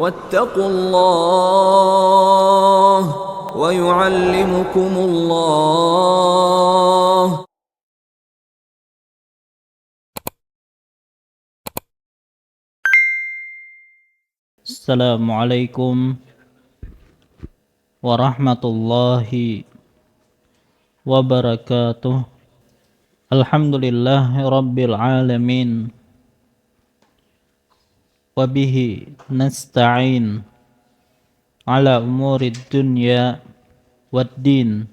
واتقوا الله ويعلمكم الله. Assalamualaikum warahmatullahi wabarakatuh. Alhamdulillahi rabbil alamin. Wabihi nasta'in ala umurid dunya waddin.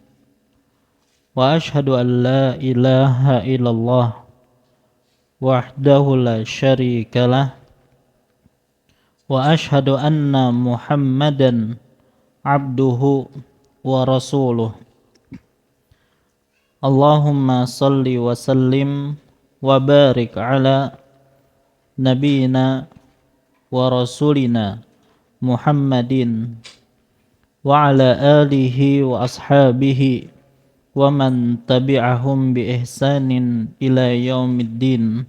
Wa ashhadu an la ilaha illallah wahdahu la syarikalah. Wa ashhadu anna Muhammadan abduhu wa rasuluh. Allahumma salli wa sallim wa barik ala nabiyina wa rasulina Muhammadin wa ala alihi wa ashabihi wa man tabi'ahum bi ihsanin ila yaumiddin.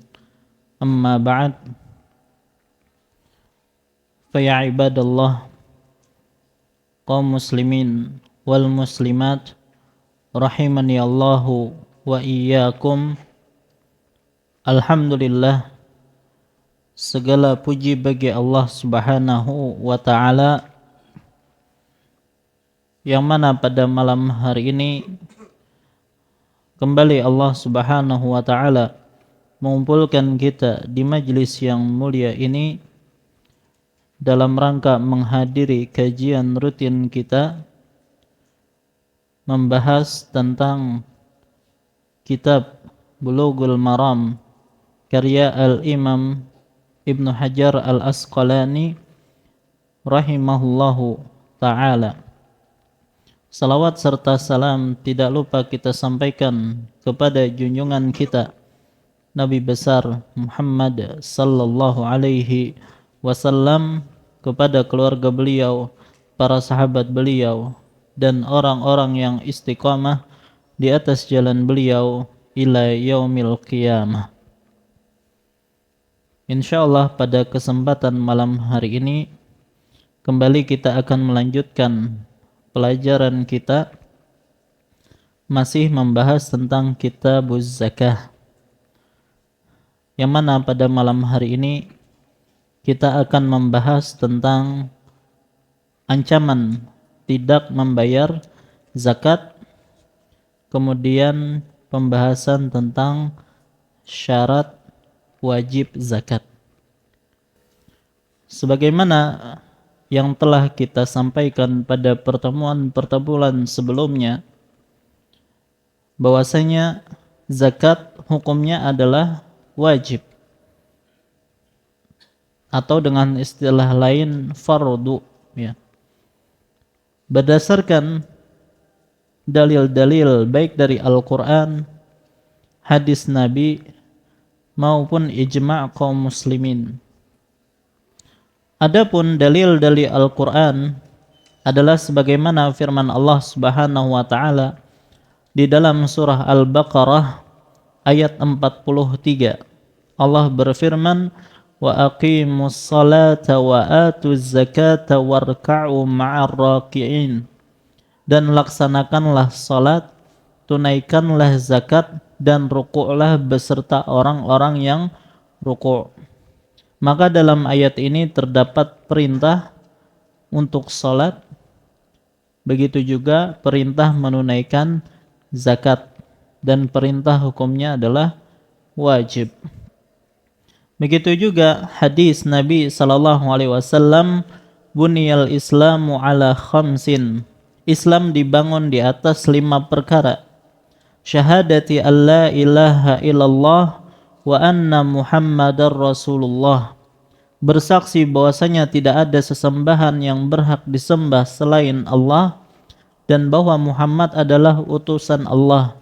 Amma ba'd. Fa ya ibadallah, kaum muslimin wal muslimat rahimani Allahu wa iyyakum. Alhamdulillah, segala puji bagi Allah Subhanahu wa ta'ala, yang mana pada malam hari ini kembali Allah Subhanahu wa ta'ala mengumpulkan kita di majlis yang mulia ini dalam rangka menghadiri kajian rutin kita membahas tentang kitab Bulughul Maram karya Al-Imam Ibnu Hajar Al-Asqalani rahimahullahu ta'ala. Salawat serta salam tidak lupa kita sampaikan kepada junjungan kita Nabi besar Muhammad sallallahu alaihi wasallam, kepada keluarga beliau, para sahabat beliau, dan orang-orang yang istiqamah di atas jalan beliau ila yaumil qiyamah. Insyaallah pada kesempatan malam hari ini kembali kita akan melanjutkan pelajaran kita, masih membahas tentang kitabuz zakah, yang mana pada malam hari ini kita akan membahas tentang ancaman tidak membayar zakat, kemudian pembahasan tentang syarat wajib zakat. Sebagaimana yang telah kita sampaikan pada pertemuan sebelumnya, bahwasanya zakat hukumnya adalah wajib, atau dengan istilah lain fardu, ya. Berdasarkan dalil-dalil baik dari Al-Quran, hadis Nabi, maupun ijma' kaum muslimin. Adapun dalil dari Al-Quran adalah sebagaimana firman Allah Subhanahu wa ta'ala di dalam surah Al-Baqarah ayat 43. Allah berfirman, wa aqimus salata wa atuz zakata warka'u ma'ar raki'in. Dan laksanakanlah salat, tunaikanlah zakat, dan rukuklah beserta orang-orang yang rukuk. Maka dalam ayat ini terdapat perintah untuk salat, begitu juga perintah menunaikan zakat, dan perintah hukumnya adalah wajib. Begitu juga hadis Nabi sallallahu alaihi wasallam, buniyal islamu ala khamsin. Islam dibangun di atas 5 perkara. Syahadati alla ilaha illallah wa anna Muhammadar Rasulullah. Bersaksi bahwasanya tidak ada sesembahan yang berhak disembah selain Allah dan bahwa Muhammad adalah utusan Allah.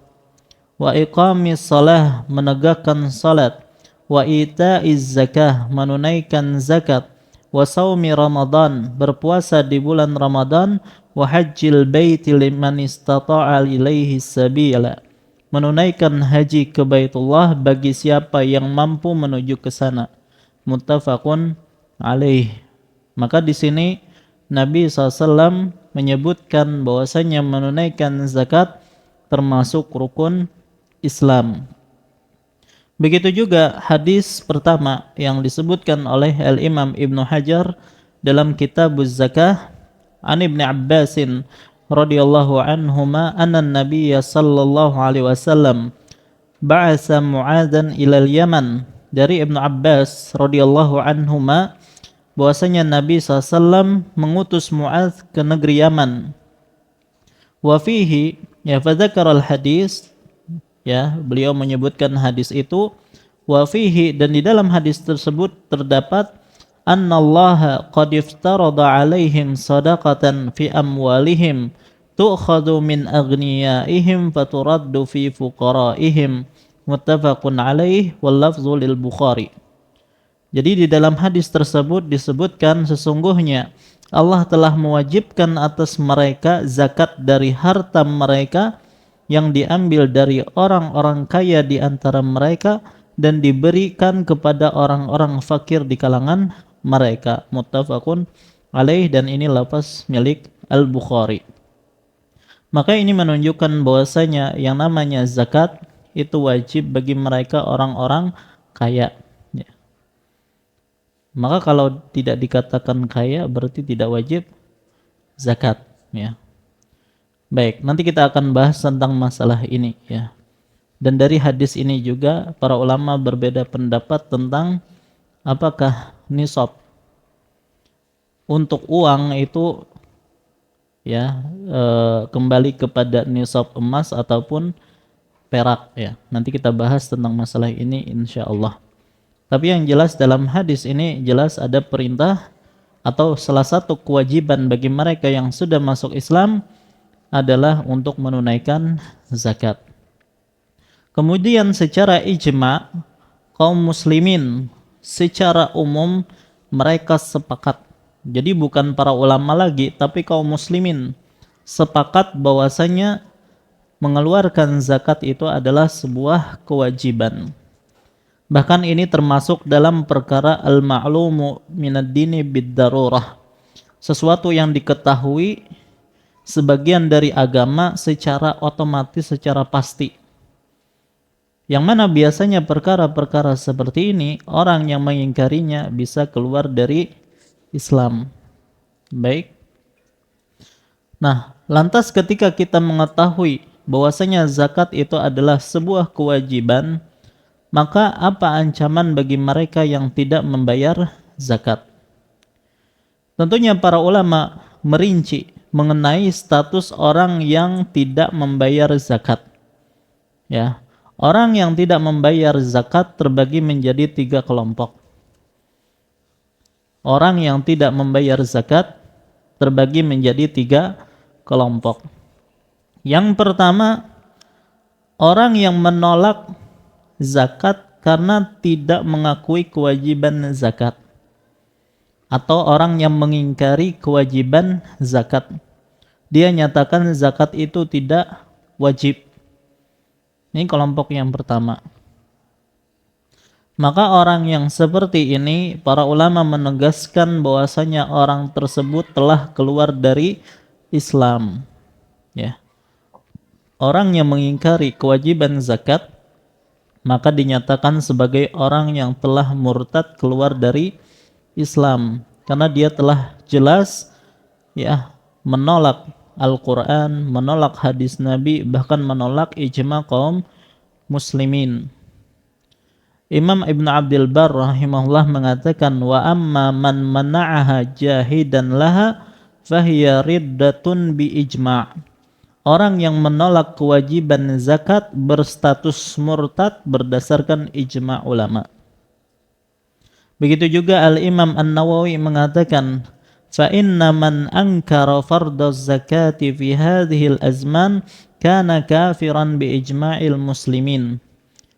Wa iqamis salah, menegakkan salat. Wa ita'iz zakah, menunaikan zakat. Wa saumi Ramadan, berpuasa di bulan Ramadan. Wa hajjil baiti liman istata'a ilaihi sabila, menunaikan haji ke Baitullah bagi siapa yang mampu menuju ke sana. Muttafaqun alaih. Maka di sini Nabi SAW menyebutkan bahwasanya menunaikan zakat termasuk rukun Islam. Begitu juga hadis pertama yang disebutkan oleh Al-Imam Ibnu Hajar dalam Kitabuz Zakah an Ibnu Abbasin radhiyallahu anhuma anna Nabiy sallallahu alaihi wasallam ba'atsa Mu'adzan ila Yaman. Dari Ibnu Abbas radhiyallahu anhuma bahwasanya Nabi SAW mengutus Mu'adz ke negeri Yaman. Wa fihi ya fadzakara al-hadis, ya, beliau menyebutkan hadis itu, wa fihi, dan di dalam hadis tersebut terdapat annallaha qad iftarada alaihim sadaqatan fi amwalihim tu'khadhu min aghniyaihim faturaddu fi fuqaraihim, muttafaqun alaih wal lafzu lil Bukhari. Jadi di dalam hadis tersebut disebutkan sesungguhnya Allah telah mewajibkan atas mereka zakat dari harta mereka yang diambil dari orang-orang kaya di antara mereka dan diberikan kepada orang-orang fakir di kalangan mereka. Muttafaqun alaih, dan ini lafaz milik Al-Bukhari. Maka ini menunjukkan bahwasanya yang namanya zakat itu wajib bagi mereka orang-orang kaya. Ya. Maka kalau tidak dikatakan kaya berarti tidak wajib zakat. Ya. Baik, nanti kita akan bahas tentang masalah ini, ya. Dan dari hadis ini juga para ulama berbeda pendapat tentang apakah nisab untuk uang itu, ya, kembali kepada nisab emas ataupun perak, ya. Nanti kita bahas tentang masalah ini insyaallah. Tapi yang jelas dalam hadis ini jelas ada perintah atau salah satu kewajiban bagi mereka yang sudah masuk Islam adalah untuk menunaikan zakat. Kemudian secara ijma, kaum muslimin secara umum mereka sepakat. Jadi bukan para ulama lagi, tapi kaum muslimin sepakat bahwasanya mengeluarkan zakat itu adalah sebuah kewajiban. Bahkan ini termasuk dalam perkara al-ma'lumu minad dini bid-darurah. Sesuatu yang diketahui sebagian dari agama secara otomatis, secara pasti. Yang mana biasanya perkara-perkara seperti ini, orang yang mengingkarinya bisa keluar dari Islam. Baik. Nah, lantas ketika kita mengetahui bahwasanya zakat itu adalah sebuah kewajiban, maka apa ancaman bagi mereka yang tidak membayar zakat? Tentunya para ulama merinci mengenai status orang yang tidak membayar zakat. Ya, orang yang tidak membayar zakat terbagi menjadi 3 kelompok. Orang yang tidak membayar zakat terbagi menjadi 3 kelompok. Yang pertama, orang yang menolak zakat karena tidak mengakui kewajiban zakat, atau orang yang mengingkari kewajiban zakat. Dia nyatakan zakat itu tidak wajib. Ini kelompok yang pertama. Maka orang yang seperti ini, para ulama menegaskan bahwasanya orang tersebut telah keluar dari Islam. Ya. Orang yang mengingkari kewajiban zakat, maka dinyatakan sebagai orang yang telah murtad, keluar dari Islam, karena dia telah jelas, ya, menolak Al-Quran, menolak hadis Nabi, bahkan menolak ijma kaum muslimin. Imam Ibn Abdul Bar rahimahullah mengatakan, wa amma man mana'aha jahidan laha fahiya riddatun bi ijma'. Orang yang menolak kewajiban zakat berstatus murtad berdasarkan ijma' ulama. Begitu juga Al-Imam An-Nawawi mengatakan, fa inna man ankara fardaz zakati fi hadhil azman kana kafiran bi ijma'il muslimin.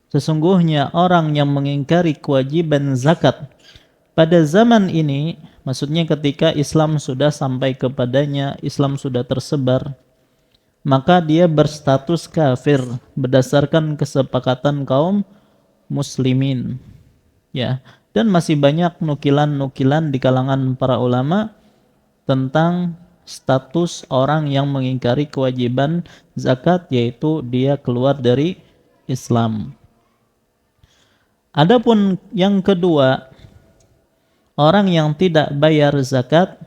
Sesungguhnya orang yang mengingkari kewajiban zakat pada zaman ini, maksudnya ketika Islam sudah sampai kepadanya, Islam sudah tersebar, maka dia berstatus kafir berdasarkan kesepakatan kaum muslimin. Ya. Dan masih banyak nukilan-nukilan di kalangan para ulama tentang status orang yang mengingkari kewajiban zakat, yaitu dia keluar dari Islam. Adapun yang kedua, orang yang tidak bayar zakat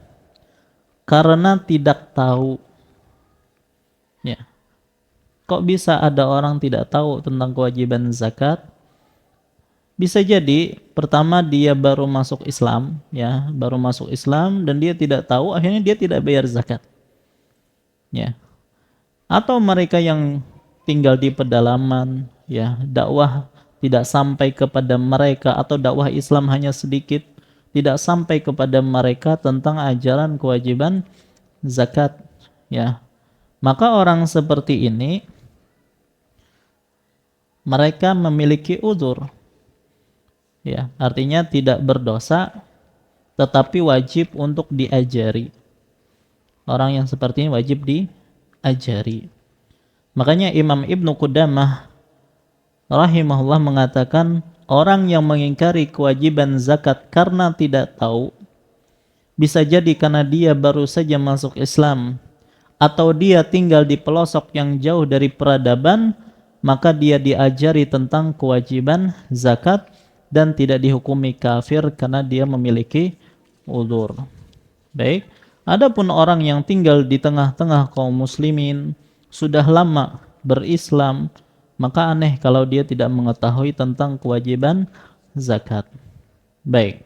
karena tidak tahu. Ya. Kok bisa ada orang tidak tahu tentang kewajiban zakat? Bisa jadi pertama dia baru masuk Islam, ya, baru masuk Islam dan dia tidak tahu, akhirnya dia tidak bayar zakat. Ya. Atau mereka yang tinggal di pedalaman, ya, dakwah tidak sampai kepada mereka atau dakwah Islam hanya sedikit, tidak sampai kepada mereka tentang ajaran kewajiban zakat, ya. Maka orang seperti ini mereka memiliki uzur. Ya, artinya tidak berdosa tetapi wajib untuk diajari. Orang yang seperti ini wajib diajari. Makanya Imam Ibnu Qudamah rahimahullah mengatakan orang yang mengingkari kewajiban zakat karena tidak tahu, bisa jadi karena dia baru saja masuk Islam atau dia tinggal di pelosok yang jauh dari peradaban, maka dia diajari tentang kewajiban zakat dan tidak dihukumi kafir karena dia memiliki uzur. Baik, adapun orang yang tinggal di tengah-tengah kaum muslimin, sudah lama berislam, maka aneh kalau dia tidak mengetahui tentang kewajiban zakat. Baik.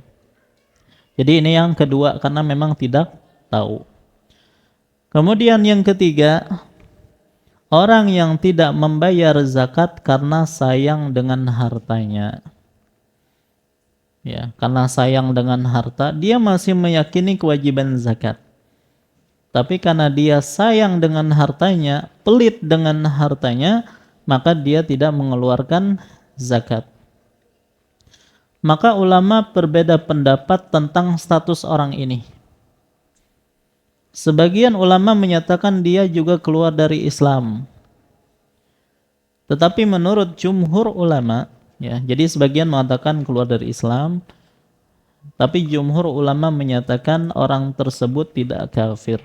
Jadi ini yang kedua, karena memang tidak tahu. Kemudian yang ketiga, orang yang tidak membayar zakat karena sayang dengan hartanya. Ya, karena sayang dengan harta, dia masih meyakini kewajiban zakat. Tapi karena dia sayang dengan hartanya, pelit dengan hartanya, maka dia tidak mengeluarkan zakat. Maka ulama berbeda pendapat tentang status orang ini. Sebagian ulama menyatakan dia juga keluar dari Islam. Tetapi menurut jumhur ulama, ya, jadi sebagian mengatakan keluar dari Islam, tapi jumhur ulama menyatakan orang tersebut tidak kafir.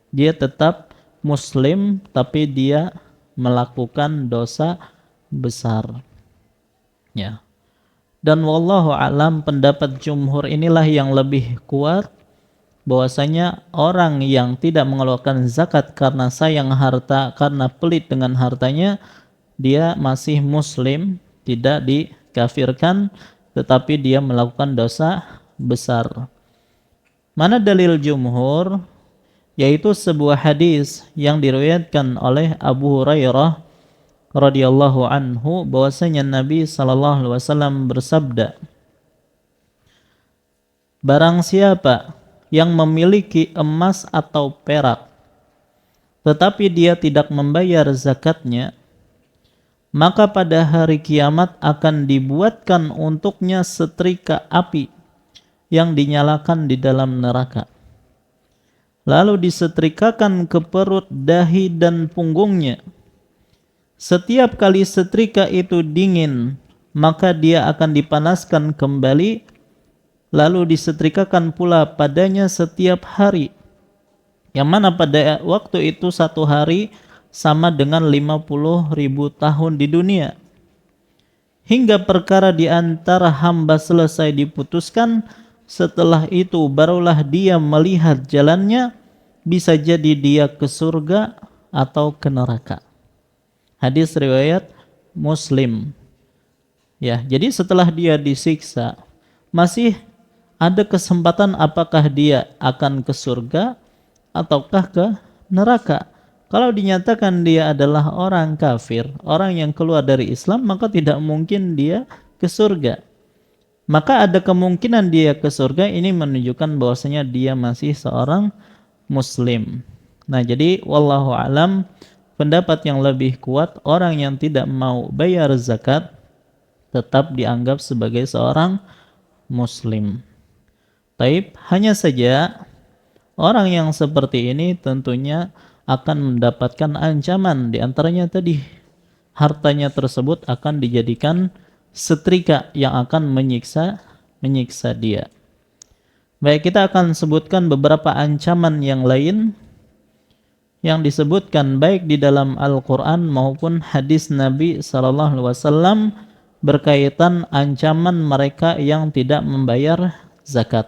Dia tetap muslim, tapi dia melakukan dosa besar. Ya. Dan wallahu alam, pendapat jumhur inilah yang lebih kuat, bahwasanya orang yang tidak mengeluarkan zakat karena sayang harta, karena pelit dengan hartanya, dia masih muslim, tidak dikafirkan, tetapi dia melakukan dosa besar. Mana dalil jumhur? Yaitu sebuah hadis yang diriwayatkan oleh Abu Hurairah radhiyallahu anhu, bahwasanya Nabi sallallahu alaihi wasallam bersabda, barang siapa yang memiliki emas atau perak tetapi dia tidak membayar zakatnya, maka pada hari kiamat akan dibuatkan untuknya setrika api yang dinyalakan di dalam neraka. Lalu disetrikakan ke perut, dahi, dan punggungnya. Setiap kali setrika itu dingin, maka dia akan dipanaskan kembali, lalu disetrikakan pula padanya setiap hari. Yang mana pada waktu itu satu hari sama dengan 50.000 tahun di dunia. Hingga perkara di antara hamba selesai diputuskan, setelah itu barulah dia melihat jalannya, bisa jadi dia ke surga atau ke neraka. Hadis riwayat Muslim. Ya, jadi setelah dia disiksa, masih ada kesempatan apakah dia akan ke surga ataukah ke neraka. Kalau dinyatakan dia adalah orang kafir, orang yang keluar dari Islam, maka tidak mungkin dia ke surga. Maka ada kemungkinan dia ke surga, ini menunjukkan bahwasanya dia masih seorang muslim. Nah, jadi wallahu alam, pendapat yang lebih kuat, orang yang tidak mau bayar zakat tetap dianggap sebagai seorang muslim. Taib, hanya saja orang yang seperti ini tentunya akan mendapatkan ancaman, di antaranya tadi hartanya tersebut akan dijadikan setrika yang akan menyiksa menyiksa dia. Baik, kita akan sebutkan beberapa ancaman yang lain yang disebutkan baik di dalam Al-Quran maupun hadis Nabi SAW berkaitan ancaman mereka yang tidak membayar zakat.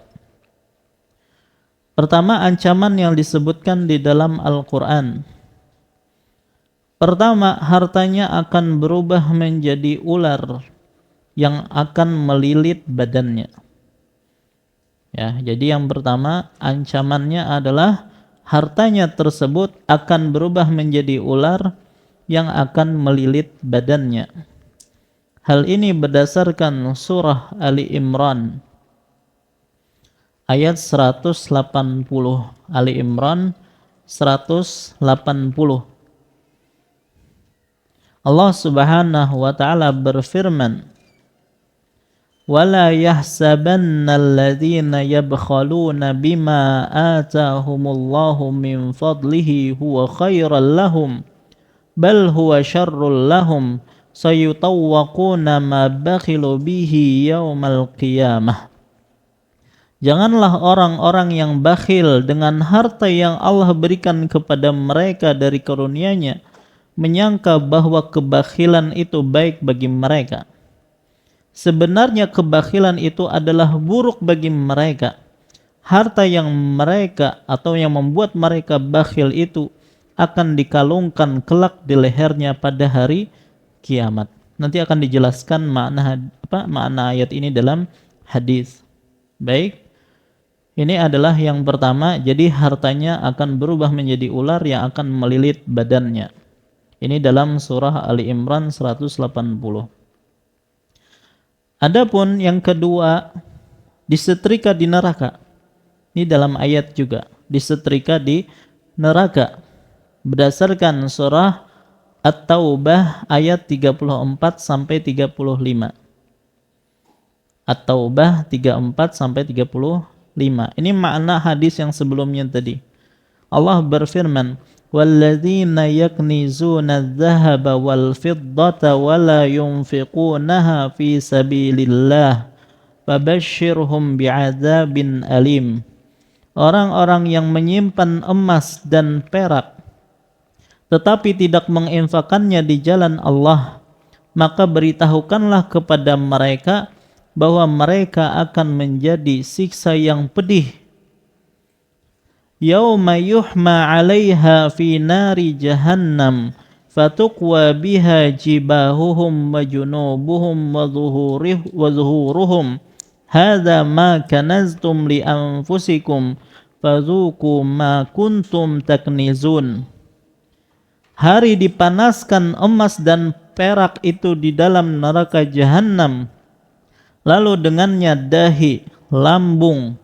Pertama, ancaman yang disebutkan di dalam Al-Quran. Pertama, hartanya akan berubah menjadi ular yang akan melilit badannya. Ya, jadi yang pertama ancamannya adalah hartanya tersebut akan berubah menjadi ular yang akan melilit badannya. Hal ini berdasarkan surah Ali Imran ayat 180. Ali Imran 180. Allah Subhanahu wa taala berfirman, وَلَا يَحْسَبَنَّ الَّذِينَ يَبْخَلُونَ بِمَا آتَاهُمُ اللَّهُ مِنْ فَضْلِهِ هُوَ خَيْرًا لَهُمْ بَلْ هُوَ شَرٌّ لَهُمْ سَيُطَوَّقُونَ مَا بَخِلُوا بِهِ يَوْمَ الْقِيَامَةِ. Janganlah orang-orang yang bakhil dengan harta yang Allah berikan kepada mereka dari karunia-Nya menyangka bahwa kebakhilan itu baik bagi mereka. Sebenarnya kebakhilan itu adalah buruk bagi mereka. Harta yang mereka atau yang membuat mereka bakhil itu akan dikalungkan kelak di lehernya pada hari kiamat. Nanti akan dijelaskan makna ayat ini dalam hadis. Baik, ini adalah yang pertama. Jadi hartanya akan berubah menjadi ular yang akan melilit badannya. Ini dalam surah Ali Imran 180. Adapun yang kedua, disetrika di neraka. Ini dalam ayat juga, disetrika di neraka. Berdasarkan surah At-Taubah ayat 34 sampai 35. At-Taubah 34 sampai 35. Ini makna hadis yang sebelumnya tadi. Allah berfirman, وَالَّذِينَ يَكْنِزُونَ الذَّهَبَ وَالْفِضَّةَ وَلَا يُنْفِقُونَهَا فِي سَبِيلِ اللَّهِ فَبَشِّرْهُمْ بِعَذَابٍ أَلِيمٍ. Orang-orang yang menyimpan emas dan perak tetapi tidak menginfakannya di jalan Allah, maka beritahukanlah kepada mereka bahwa mereka akan menjadi siksa yang pedih. Yauma yuhma 'alaiha fi nari jahannam fatuqwa biha jibahuhum wa junubuhum wa zuhuruhum hadza ma kanaztum li anfusikum fadzuqu ma kuntum taknizun. Hari dipanaskan emas dan perak itu di dalam neraka jahanam, lalu dengannya dahi, lambung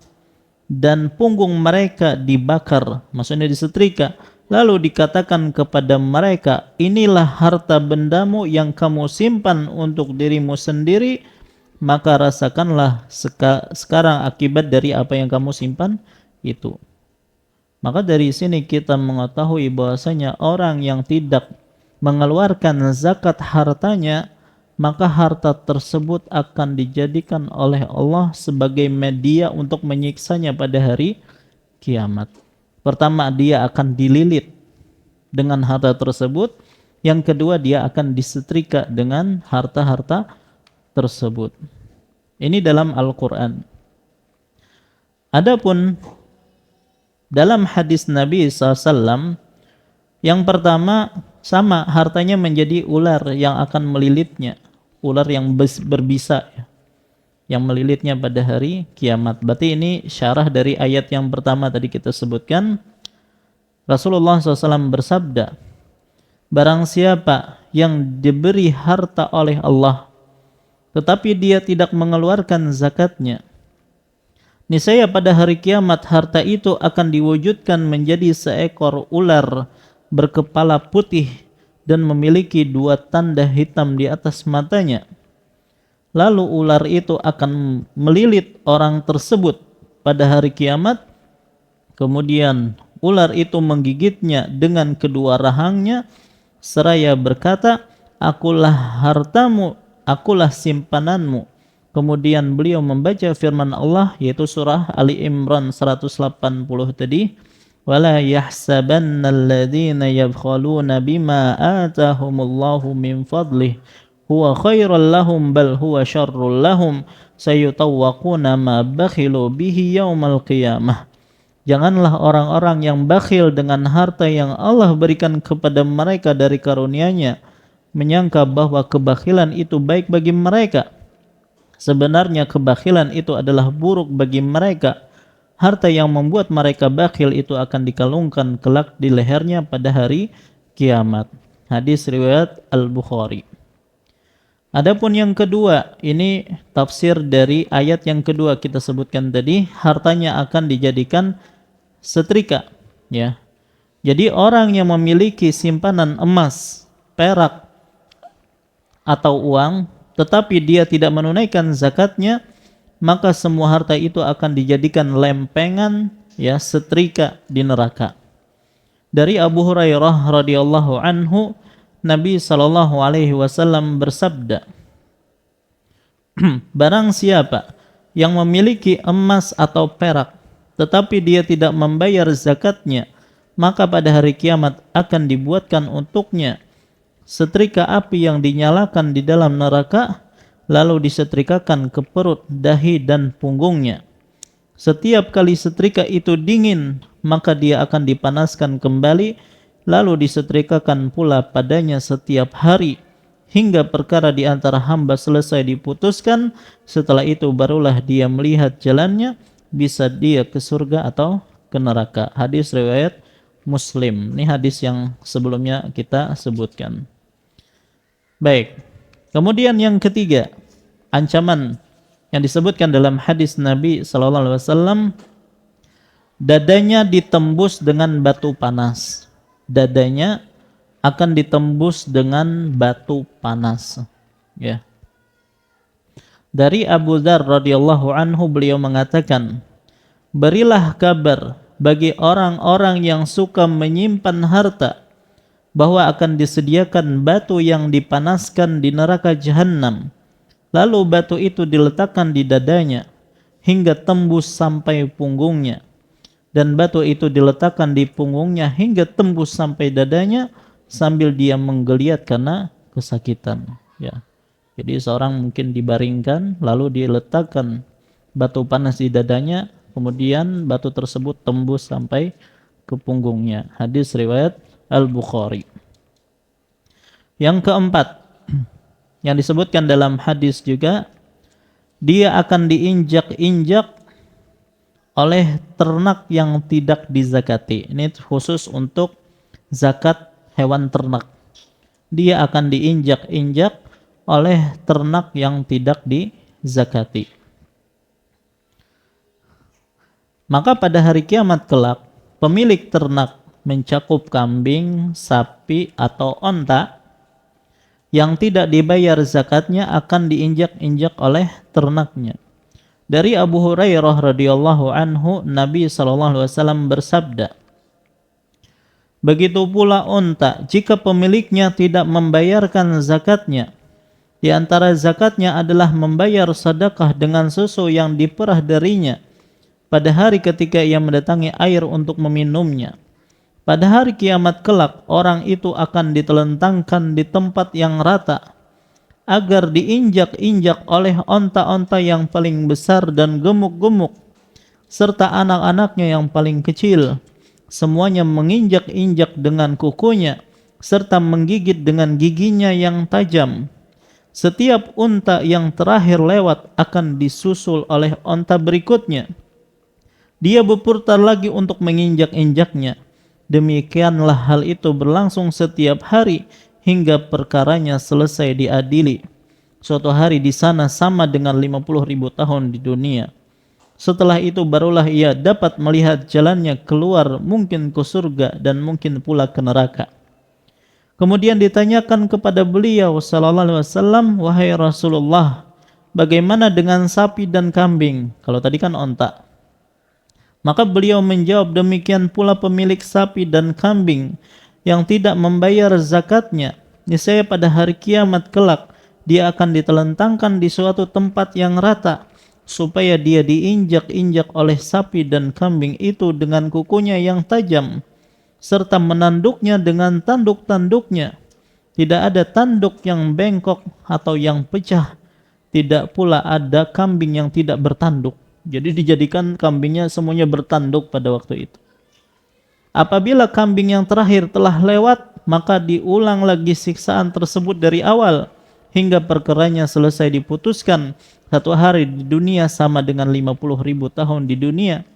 dan punggung mereka dibakar, maksudnya disetrika. Lalu dikatakan kepada mereka, inilah harta bendamu yang kamu simpan untuk dirimu sendiri, maka rasakanlah sekarang akibat dari apa yang kamu simpan itu. Maka dari sini kita mengetahui bahwasanya orang yang tidak mengeluarkan zakat hartanya, maka harta tersebut akan dijadikan oleh Allah sebagai media untuk menyiksanya pada hari kiamat. Pertama, dia akan dililit dengan harta tersebut. Yang kedua, dia akan disetrika dengan harta-harta tersebut. Ini dalam Al-Quran. Adapun dalam hadis Nabi SAW, yang pertama sama, hartanya menjadi ular yang akan melilitnya. Ular yang berbisa ya, yang melilitnya pada hari kiamat. Berarti ini syarah dari ayat yang pertama tadi kita sebutkan. Rasulullah SAW bersabda, barang siapa yang diberi harta oleh Allah tetapi dia tidak mengeluarkan zakatnya, niscaya pada hari kiamat harta itu akan diwujudkan menjadi seekor ular berkepala putih dan memiliki 2 tanda hitam di atas matanya. Lalu ular itu akan melilit orang tersebut pada hari kiamat. Kemudian ular itu menggigitnya dengan kedua rahangnya seraya berkata, akulah hartamu, akulah simpananmu. kemudian beliau membaca firman Allah, yaitu surah Ali Imran 180 tadi, wala yahsabanna alladhina yabkhaluna bima atahumullahu min fadlih huwa khairal lahum bal huwa syarrul lahum sayutawwaquna ma bakhilu bihi yaumal qiyamah. Janganlah orang-orang yang bakhil dengan harta yang Allah berikan kepada mereka dari karunia-Nya menyangka bahwa kebakhilan itu baik bagi mereka. Sebenarnya kebakhilan itu adalah buruk bagi mereka. Harta yang membuat mereka bakhil itu akan dikalungkan kelak di lehernya pada hari kiamat. Hadis riwayat Al-Bukhari. Adapun yang kedua, ini tafsir dari ayat yang kedua kita sebutkan tadi, hartanya akan dijadikan setrika, ya. Jadi orang yang memiliki simpanan emas, perak atau uang, tetapi dia tidak menunaikan zakatnya, maka semua harta itu akan dijadikan lempengan, ya, setrika di neraka. Dari Abu Hurairah radhiyallahu anhu, Nabi sallallahu alaihi wasallam bersabda, barang siapa yang memiliki emas atau perak tetapi dia tidak membayar zakatnya, maka pada hari kiamat akan dibuatkan untuknya setrika api yang dinyalakan di dalam neraka, lalu disetrikakan ke perut, dahi dan punggungnya. Setiap kali setrika itu dingin, maka dia akan dipanaskan kembali, lalu disetrikakan pula padanya setiap hari, hingga perkara di antara hamba selesai diputuskan. Setelah itu barulah dia melihat jalannya, bisa dia ke surga atau ke neraka. Hadis riwayat Muslim. Ini hadis yang sebelumnya kita sebutkan. Baik. Kemudian yang ketiga, ancaman yang disebutkan dalam hadis Nabi sallallahu alaihi wasallam, dadanya ditembus dengan batu panas. Dadanya akan ditembus dengan batu panas, ya. Dari Abu Dzar radhiyallahu anhu, beliau mengatakan, berilah kabar bagi orang-orang yang suka menyimpan harta bahwa akan disediakan batu yang dipanaskan di neraka jahanam, lalu batu itu diletakkan di dadanya hingga tembus sampai punggungnya, dan batu itu diletakkan di punggungnya hingga tembus sampai dadanya sambil dia menggeliat karena kesakitan, ya. Jadi seorang mungkin dibaringkan lalu diletakkan batu panas di dadanya, kemudian batu tersebut tembus sampai ke punggungnya. Hadis riwayat Al-Bukhari. Yang keempat, yang disebutkan dalam hadis juga, dia akan diinjak-injak oleh ternak yang tidak dizakati. Ini khusus untuk zakat hewan ternak. Dia akan diinjak-injak oleh ternak yang tidak dizakati. Maka pada hari kiamat kelak, pemilik ternak mencakup kambing, sapi, atau onta yang tidak dibayar zakatnya akan diinjak-injak oleh ternaknya. Dari Abu Hurairah radhiyallahu anhu, Nabi SAW bersabda, begitu pula unta, jika pemiliknya tidak membayarkan zakatnya, di antara zakatnya adalah membayar sedekah dengan susu yang diperah darinya pada hari ketika ia mendatangi air untuk meminumnya. Pada hari kiamat kelak, orang itu akan ditelentangkan di tempat yang rata agar diinjak-injak oleh onta-onta yang paling besar dan gemuk-gemuk serta anak-anaknya yang paling kecil. Semuanya menginjak-injak dengan kukunya serta menggigit dengan giginya yang tajam. Setiap unta yang terakhir lewat akan disusul oleh unta berikutnya. Dia berputar lagi untuk menginjak-injaknya. Demikianlah hal itu berlangsung setiap hari hingga perkaranya selesai diadili. Suatu hari di sana sama dengan 50.000 tahun di dunia. Setelah itu barulah ia dapat melihat jalannya keluar, mungkin ke surga dan mungkin pula ke neraka. Kemudian ditanyakan kepada beliau sallallahu alaihi wasallam, wahai Rasulullah, bagaimana dengan sapi dan kambing? Kalau tadi kan onta. Maka beliau menjawab, demikian pula pemilik sapi dan kambing yang tidak membayar zakatnya. Niscaya pada hari kiamat kelak dia akan ditelentangkan di suatu tempat yang rata, supaya dia diinjak-injak oleh sapi dan kambing itu dengan kukunya yang tajam, serta menanduknya dengan tanduk-tanduknya. Tidak ada tanduk yang bengkok atau yang pecah, tidak pula ada kambing yang tidak bertanduk. Jadi dijadikan kambingnya semuanya bertanduk pada waktu itu. Apabila kambing yang terakhir telah lewat, maka diulang lagi siksaan tersebut dari awal, hingga perkaranya selesai diputuskan. Satu hari di dunia sama dengan 50.000 tahun di dunia.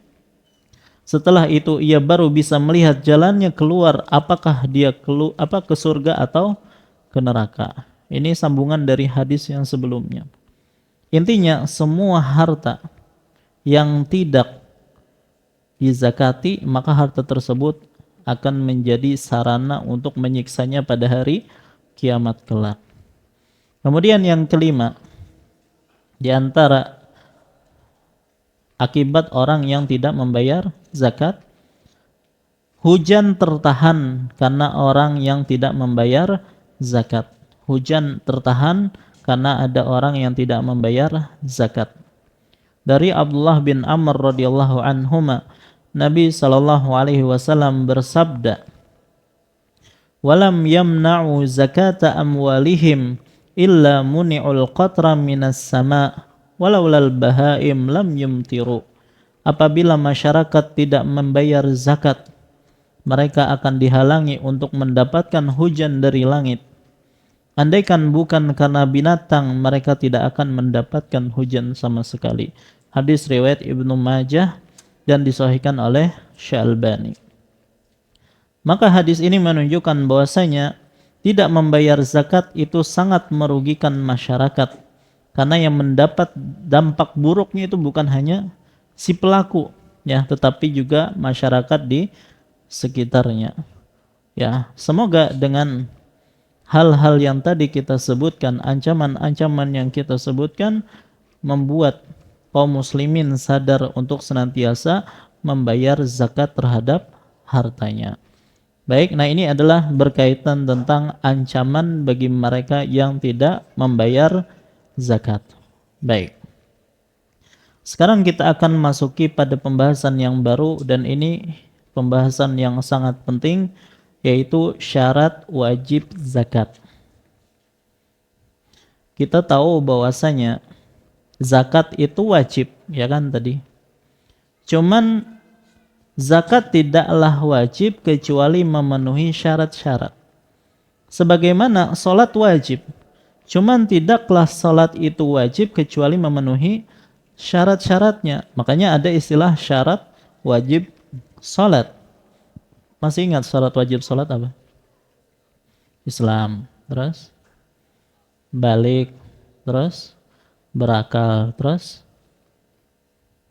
Setelah itu ia baru bisa melihat jalannya keluar, apakah dia ke surga atau ke neraka. Ini sambungan dari hadis yang sebelumnya. Intinya semua harta yang tidak dizakati, maka harta tersebut akan menjadi sarana untuk menyiksanya pada hari kiamat kelak. Kemudian yang kelima, di antara akibat orang yang tidak membayar zakat, hujan tertahan karena orang yang tidak membayar zakat. Hujan tertahan karena ada orang yang tidak membayar zakat. Dari Abdullah bin Amr radhiyallahu anhuma, Nabi sallallahu alaihi wasallam bersabda, "Walam yamna'u zakata amwalihim illa muni'ul qatra minas sama' walaulal bahaim lam yumtiru." Apabila masyarakat tidak membayar zakat, mereka akan dihalangi untuk mendapatkan hujan dari langit. Andaikan bukan karena binatang, mereka tidak akan mendapatkan hujan sama sekali. Hadis riwayat Ibnu Majah dan disahihkan oleh Syalbani. Maka hadis ini menunjukkan bahwasanya tidak membayar zakat itu sangat merugikan masyarakat, karena yang mendapat dampak buruknya itu bukan hanya si pelaku, ya, tetapi juga masyarakat di sekitarnya. Ya, semoga dengan hal-hal yang tadi kita sebutkan, ancaman-ancaman yang kita sebutkan, membuat kaum muslimin sadar untuk senantiasa membayar zakat terhadap hartanya. Baik, nah ini adalah berkaitan tentang ancaman bagi mereka yang tidak membayar zakat. Baik. Sekarang kita akan masuki pada pembahasan yang baru, dan ini pembahasan yang sangat penting, yaitu syarat wajib zakat. Kita tahu bahwasanya zakat itu wajib, ya kan tadi. Cuman zakat tidaklah wajib kecuali memenuhi syarat-syarat. Sebagaimana salat wajib, cuman tidaklah salat itu wajib kecuali memenuhi syarat-syaratnya. Makanya ada istilah syarat wajib salat. Masih ingat syarat wajib salat apa? Islam, terus balik, terus berakal, terus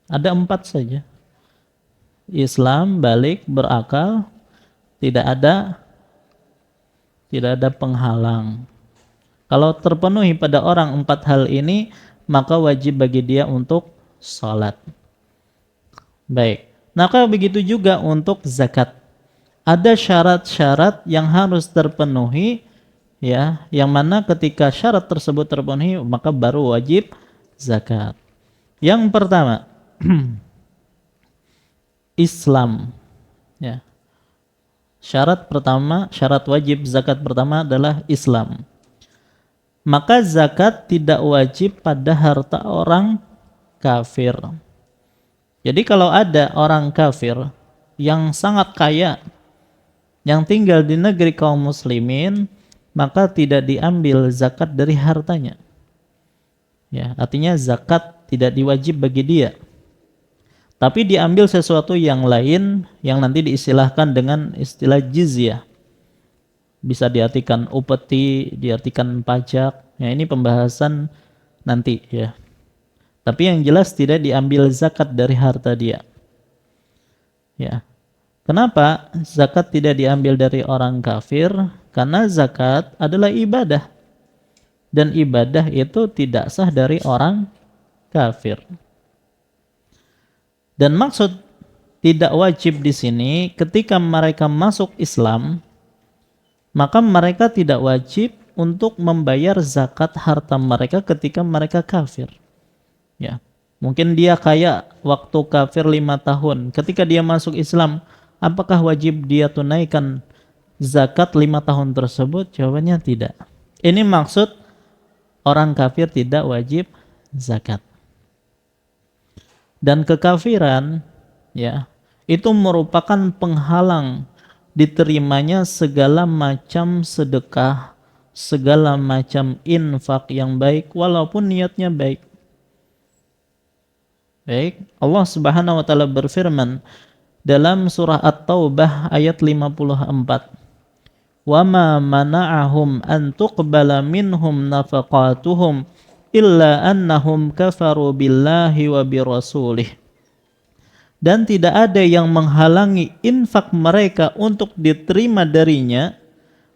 ada 4 saja. Islam, balik, berakal, tidak ada penghalang. Kalau terpenuhi pada orang 4 hal ini, maka wajib bagi dia untuk salat. Baik. Maka begitu juga untuk zakat. Ada syarat-syarat yang harus terpenuhi, ya, yang mana ketika syarat tersebut terpenuhi maka baru wajib zakat. Yang pertama, Islam, ya. Syarat wajib zakat pertama adalah Islam. Maka zakat tidak wajib pada harta orang kafir. Jadi kalau ada orang kafir yang sangat kaya, yang tinggal di negeri kaum muslimin, maka tidak diambil zakat dari hartanya. Ya, artinya zakat tidak diwajib bagi dia. Tapi diambil sesuatu yang lain yang nanti diistilahkan dengan istilah jizyah. Bisa diartikan upeti, diartikan pajak. Ya, ini pembahasan nanti, ya. Tapi yang jelas tidak diambil zakat dari harta dia. Ya. Kenapa zakat tidak diambil dari orang kafir? Karena zakat adalah ibadah. Dan ibadah itu tidak sah dari orang kafir. Dan maksud tidak wajib di sini, ketika mereka masuk Islam, maka mereka tidak wajib untuk membayar zakat harta mereka ketika mereka kafir. Ya, mungkin dia kaya waktu kafir 5 tahun. Ketika dia masuk Islam, apakah wajib dia tunaikan zakat 5 tahun tersebut? Jawabannya tidak. Ini maksud orang kafir tidak wajib zakat. Dan kekafiran, ya, itu merupakan penghalang diterimanya segala macam sedekah, segala macam infak yang baik walaupun niatnya baik. Baik, Allah Subhanahu wa taala berfirman dalam surah At-Taubah ayat 54. Wa ma mana'ahum an tuqbala minhum nafaqatuhum illa annahum kafaru billahi wa birasulih. Dan tidak ada yang menghalangi infak mereka untuk diterima darinya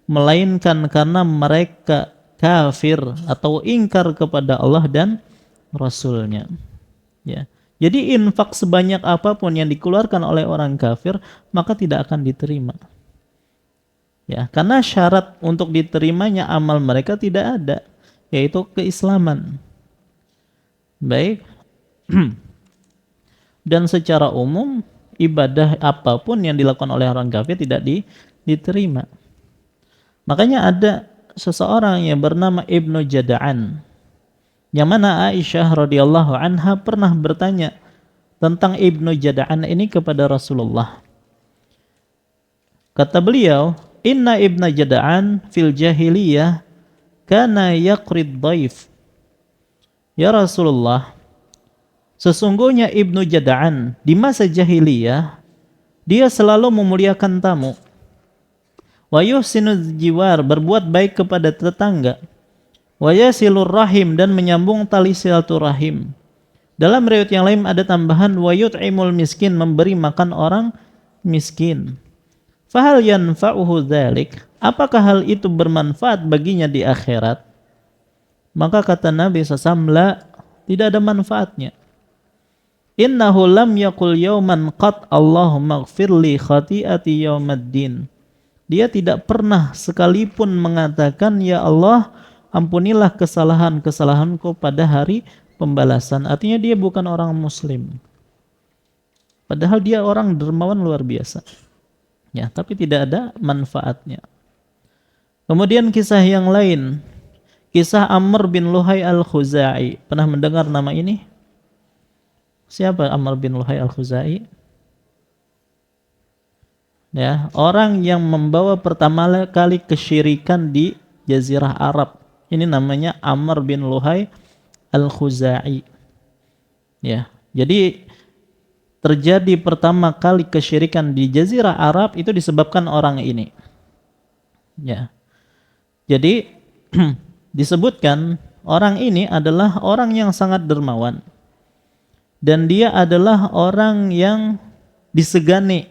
melainkan karena mereka kafir atau ingkar kepada Allah dan Rasulnya. Ya. Jadi infak sebanyak apapun yang dikeluarkan oleh orang kafir maka tidak akan diterima. Ya, karena syarat untuk diterimanya amal mereka tidak ada, yaitu keislaman. Baik. Dan secara umum ibadah apapun yang dilakukan oleh orang kafir tidak diterima. Makanya ada seseorang yang bernama Ibnu Jada'an, yang mana Aisyah radhiyallahu anha pernah bertanya tentang Ibnu Jada'an ini kepada Rasulullah. Kata beliau, Inna Ibnu Jada'an fil jahiliyah kana yaqrid dhaif. Ya Rasulullah, sesungguhnya Ibnu Jada'an di masa jahiliyah dia selalu memuliakan tamu. Wa yuhsinu jiwar, berbuat baik kepada tetangga. Wa yasilur rahim, dan menyambung tali silaturahim. Dalam riwayat yang lain ada tambahan wa yut'imul miskin, memberi makan orang miskin. Fahal yanfa'uhu dzalik? Apakah hal itu bermanfaat baginya di akhirat? Maka kata Nabi SAW, tidak ada manfaatnya. Innahu lam yaqul yawman qat Allahumma ighfirli khati'ati yawmaddin. Dia tidak pernah sekalipun mengatakan, ya Allah, ampunilah kesalahan-kesalahanku pada hari pembalasan. Artinya dia bukan orang muslim. Padahal dia orang dermawan luar biasa. Ya, tapi tidak ada manfaatnya. Kemudian kisah yang lain, kisah Amr bin Luhai al-Khuzai. Pernah mendengar nama ini? Siapa Amr bin Luhai al-Khuzai? Ya, orang yang membawa pertama kali kesyirikan di Jazirah Arab. Ini namanya Amr bin Luhai al-Khuzai. Ya, jadi terjadi pertama kali kesyirikan di Jazirah Arab itu disebabkan orang ini. Ya. Jadi disebutkan orang ini adalah orang yang sangat dermawan. Dan dia adalah orang yang disegani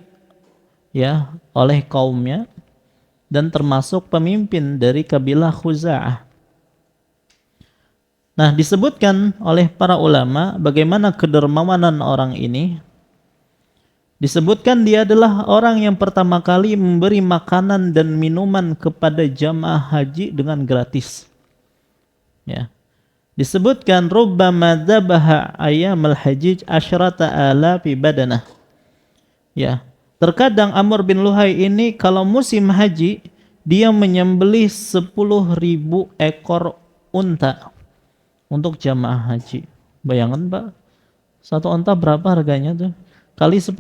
ya oleh kaumnya dan termasuk pemimpin dari kabilah Khuza'ah. Nah, disebutkan oleh para ulama bagaimana kedermawanan orang ini. Disebutkan dia adalah orang yang pertama kali memberi makanan dan minuman kepada jamaah haji dengan gratis. Ya. Disebutkan rubbama dzabaha ayyamal hajij asyrata alafi badanah. Ya. Terkadang Amr bin Luhai ini kalau musim haji dia menyembelih 10.000 ekor unta untuk jamaah haji. Bayangkan Pak, satu unta berapa harganya tuh? Kali 10.000.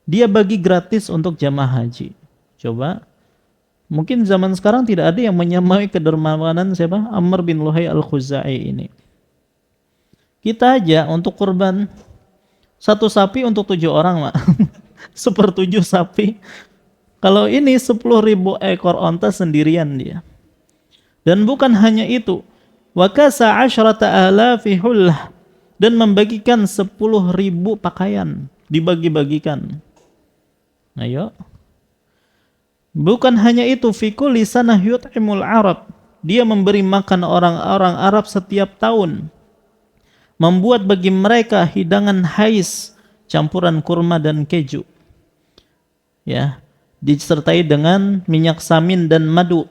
Dia bagi gratis untuk jamaah haji. Coba, mungkin zaman sekarang tidak ada yang menyamai kedermawanan siapa? Amr bin Luhai al-Khuzai ini. Kita aja untuk kurban satu sapi untuk 7 orang, Mak. 1/7 sapi. Kalau ini 10.000 ekor onta sendirian dia. Dan bukan hanya itu. Wa kasa 10,000 hullah, dan membagikan 10.000 pakaian, dibagi-bagikan. Ayo. Bukan hanya itu, fi kulli sanah yut'imul Arab. Dia memberi makan orang-orang Arab setiap tahun. Membuat bagi mereka hidangan hais, campuran kurma dan keju. Ya, disertai dengan minyak samin dan madu.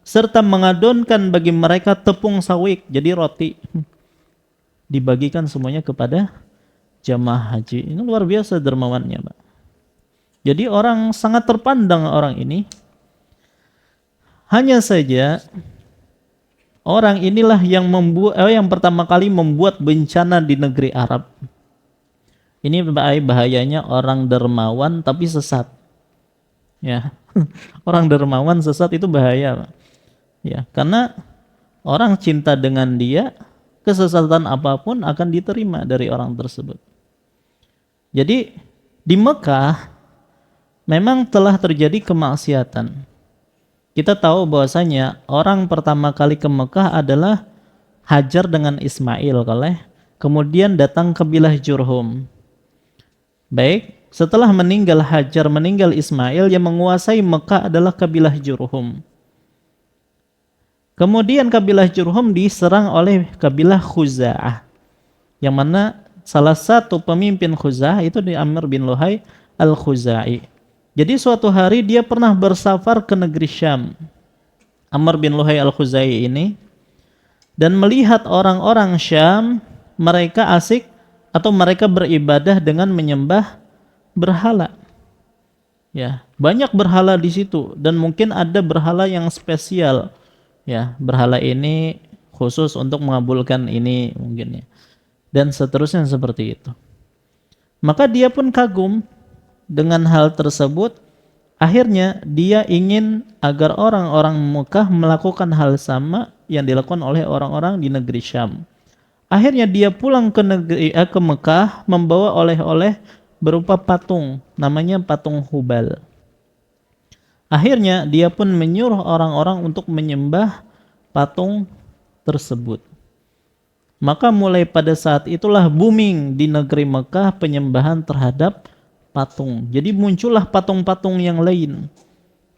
serta mengadonkan bagi mereka tepung sawik, jadi roti. Dibagikan semuanya kepada jamaah haji. Ini luar biasa dermawannya, Pak. Jadi orang sangat terpandang orang ini. Hanya saja orang inilah yang yang pertama kali membuat bencana di negeri Arab. Ini bahayanya orang dermawan tapi sesat. Ya. Orang dermawan sesat itu bahaya, Pak. Ya, karena orang cinta dengan dia, kesesatan apapun akan diterima dari orang tersebut. Jadi di Mekah memang telah terjadi kemaksiatan. Kita tahu bahwasanya orang pertama kali ke Mekah adalah Hajar dengan Ismail, kemudian datang kabilah Jurhum. Baik, setelah meninggal Hajar, meninggal Ismail, yang menguasai Mekah adalah kabilah Jurhum. Kemudian kabilah Jurhum diserang oleh kabilah Khuza'ah, yang mana salah satu pemimpin Khuza'ah itu Amr bin Luhai al-Khuzai. Jadi suatu hari dia pernah bersafar ke negeri Syam, Amr bin Luhai al-Khuzai ini, dan melihat orang-orang Syam, mereka asik atau mereka beribadah dengan menyembah berhala. Ya, banyak berhala di situ, dan mungkin ada berhala yang spesial. Ya, berhala ini khusus untuk mengabulkan ini mungkin ya. Dan seterusnya seperti itu. Maka dia pun kagum dengan hal tersebut. Akhirnya dia ingin agar orang-orang Mekah melakukan hal sama yang dilakukan oleh orang-orang di negeri Syam. Akhirnya dia pulang ke Mekah membawa oleh-oleh berupa patung, namanya patung Hubal. Akhirnya dia pun menyuruh orang-orang untuk menyembah patung tersebut. Maka mulai pada saat itulah booming di negeri Mekah penyembahan terhadap patung. Jadi muncullah patung-patung yang lain.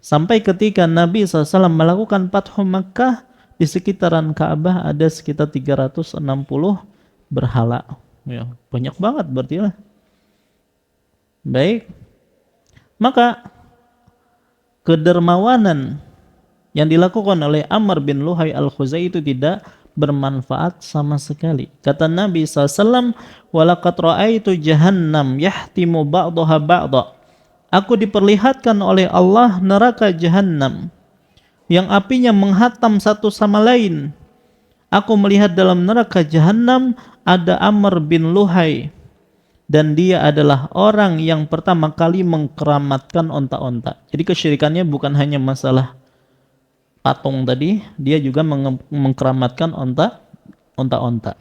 Sampai ketika Nabi SAW melakukan Fathu Makkah, di sekitaran Ka'bah ada sekitar 360 berhala. Ya, banyak banget berarti lah. Baik. Maka kedermawanan yang dilakukan oleh Amr bin Luhai al-Khuzai itu tidak bermanfaat sama sekali. Kata Nabi SAW, "Walaqad ra'aitu jahannam yahtimu ba'daha ba'da." Aku diperlihatkan oleh Allah neraka jahannam yang apinya menghatam satu sama lain. Aku melihat dalam neraka jahannam ada Amr bin Luhai, dan dia adalah orang yang pertama kali mengkeramatkan onta-onta. Jadi kesyirikannya bukan hanya masalah patung tadi, dia juga mengkeramatkan onta-onta.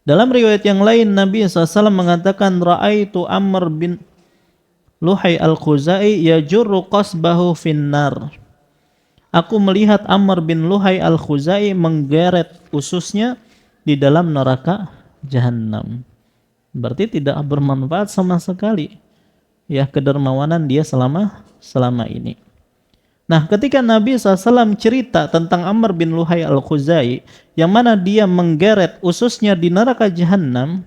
Dalam riwayat yang lain Nabi SAW mengatakan, "Ra'aitu Amr bin Luhai al-Khuzai yajurru qasbahu finnar." Aku melihat Amr bin Luhai al-Khuzai menggeret ususnya di dalam neraka jahanam. Berarti tidak bermanfaat sama sekali ya kedermawanan dia selama ini. Nah, ketika Nabi SAW cerita tentang Amr bin Luhai al-Khuzai, yang mana dia menggeret ususnya di neraka jahanam,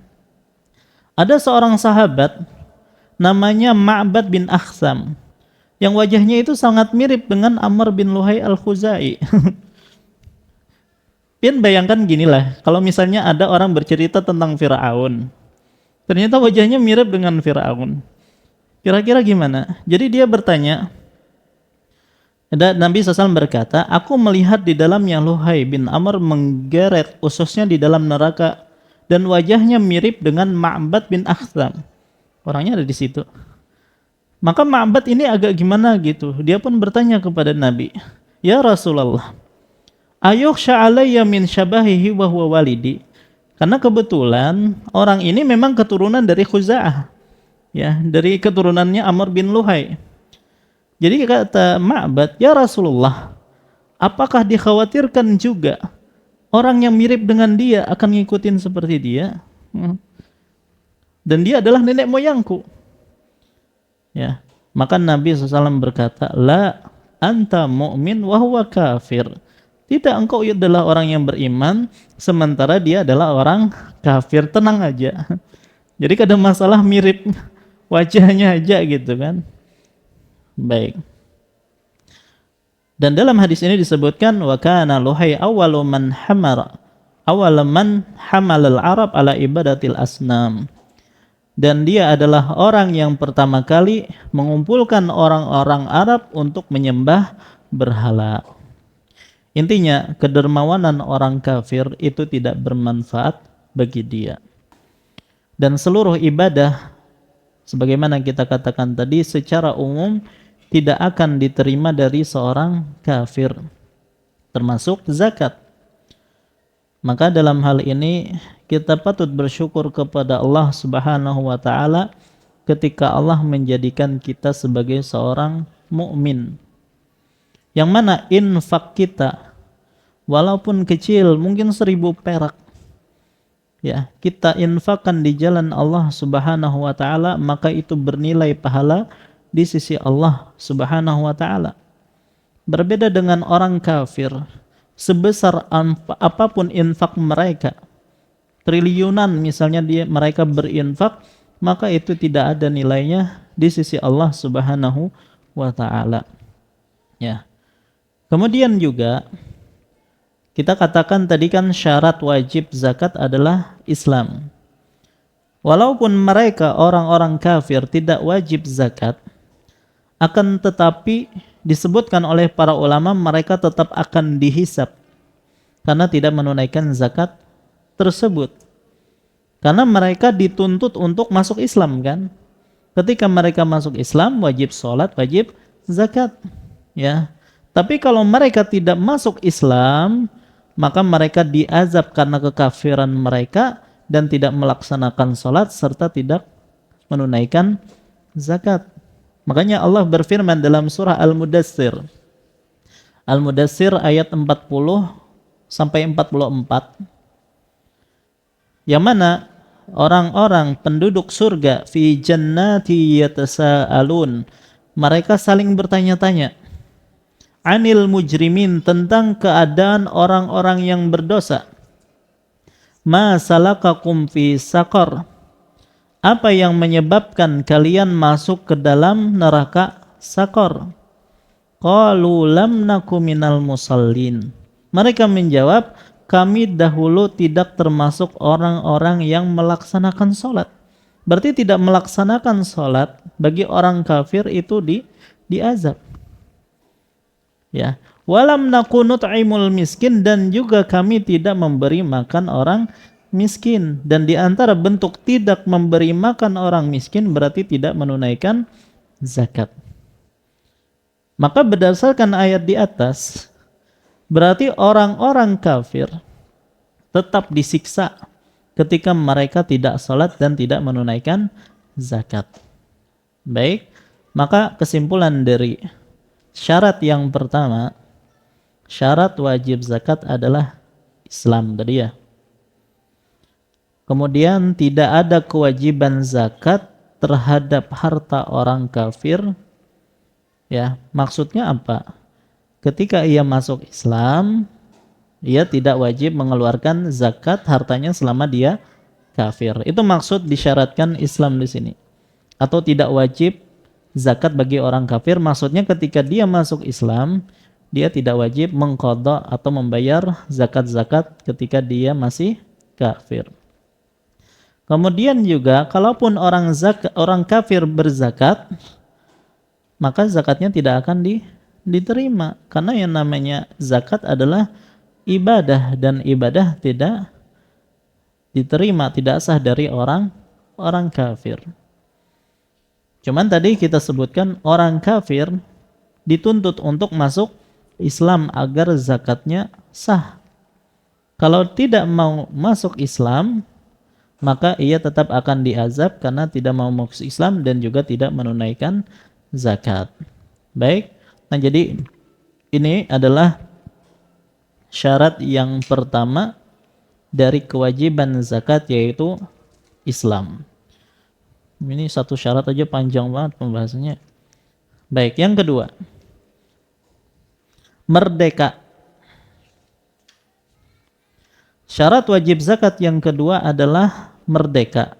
ada seorang sahabat namanya Ma'bad bin Akhsam, yang wajahnya itu sangat mirip dengan Amr bin Luhai al-Khuzai. Pian bayangkan ginilah, kalau misalnya ada orang bercerita tentang Fir'aun, ternyata wajahnya mirip dengan Fir'aun. Kira-kira gimana? Jadi dia bertanya, dan Nabi SAW berkata, aku melihat di dalamnya Luhai bin Amr menggeret ususnya di dalam neraka, dan wajahnya mirip dengan Ma'bad bin Akhsam. Orangnya ada di situ. Maka Ma'bad ini agak gimana gitu. Dia pun bertanya kepada Nabi, "Ya Rasulullah, ayukhsha alayya min syabahihi wa huwa walidi?" Karena kebetulan orang ini memang keturunan dari Khuza'ah. Ya, dari keturunannya Amr bin Luhai. Jadi kata Ma'bad, "Ya Rasulullah, apakah dikhawatirkan juga orang yang mirip dengan dia akan ngikutin seperti dia? Dan dia adalah nenek moyangku." Ya, maka Nabi SAW berkata, "La anta mu'min wa huwa kafir." Tidak, engkau adalah orang yang beriman sementara dia adalah orang kafir. Tenang aja. Jadi kadang masalah mirip wajahnya aja gitu kan. Baik. Dan dalam hadis ini disebutkan wa kana Luhay awwalu man hamal al-Arab ala ibadatil asnam. Dan dia adalah orang yang pertama kali mengumpulkan orang-orang Arab untuk menyembah berhala. Intinya, kedermawanan orang kafir itu tidak bermanfaat bagi dia. Dan seluruh ibadah, sebagaimana kita katakan tadi, secara umum tidak akan diterima dari seorang kafir, termasuk zakat. Maka dalam hal ini kita patut bersyukur kepada Allah Subhanahu wa taala ketika Allah menjadikan kita sebagai seorang mukmin. Yang mana infak kita walaupun kecil, mungkin 1000 perak, ya, kita infakkan di jalan Allah Subhanahu wa taala, maka itu bernilai pahala di sisi Allah Subhanahu wa taala. Berbeda dengan orang kafir, sebesar apapun infak mereka, triliunan misalnya mereka berinfak, maka itu tidak ada nilainya di sisi Allah Subhanahu wa taala. Ya. Kemudian juga kita katakan tadi kan syarat wajib zakat adalah Islam. Walaupun mereka orang-orang kafir tidak wajib zakat, akan tetapi disebutkan oleh para ulama mereka tetap akan dihisab karena tidak menunaikan zakat tersebut. Karena mereka dituntut untuk masuk Islam kan. Ketika mereka masuk Islam wajib sholat, wajib zakat. Ya. Tapi kalau mereka tidak masuk Islam, maka mereka diazab karena kekafiran mereka dan tidak melaksanakan sholat serta tidak menunaikan zakat. Makanya Allah berfirman dalam surah Al-Mudassir. Al-Mudassir ayat 40 sampai 44. Yang mana orang-orang penduduk surga fi jannati yatasaalun, mereka saling bertanya-tanya anil mujrimin, tentang keadaan orang-orang yang berdosa. Ma salakakum fi saqar, apa yang menyebabkan kalian masuk ke dalam neraka Saqar? Qalu lam naku minal musallin, mereka menjawab, kami dahulu tidak termasuk orang-orang yang melaksanakan sholat. Berarti tidak melaksanakan sholat bagi orang kafir itu diazab. Ya, walam naku nut'imul miskin, dan juga kami tidak memberi makan orang miskin. Dan di antara bentuk tidak memberi makan orang miskin berarti tidak menunaikan zakat. Maka berdasarkan ayat di atas, berarti orang-orang kafir tetap disiksa ketika mereka tidak sholat dan tidak menunaikan zakat. Baik, maka kesimpulan dari syarat yang pertama, syarat wajib zakat adalah Islam tadi ya. Kemudian tidak ada kewajiban zakat terhadap harta orang kafir. Ya, maksudnya apa? Ketika ia masuk Islam, ia tidak wajib mengeluarkan zakat hartanya selama dia kafir. Itu maksud disyaratkan Islam di sini. Atau tidak wajib zakat bagi orang kafir, maksudnya ketika dia masuk Islam, dia tidak wajib mengqadha atau membayar zakat-zakat ketika dia masih kafir. Kemudian juga kalaupun orang kafir berzakat, maka zakatnya tidak akan diterima, karena yang namanya zakat adalah ibadah, dan ibadah tidak diterima, tidak sah dari orang kafir. Cuman tadi kita sebutkan orang kafir dituntut untuk masuk Islam agar zakatnya sah. Kalau tidak mau masuk Islam, maka ia tetap akan diazab karena tidak mau masuk Islam dan juga tidak menunaikan zakat. Baik, nah jadi ini adalah syarat yang pertama dari kewajiban zakat, yaitu Islam. Ini satu syarat aja panjang banget pembahasannya. Baik, yang kedua, merdeka. Syarat wajib zakat yang kedua adalah merdeka.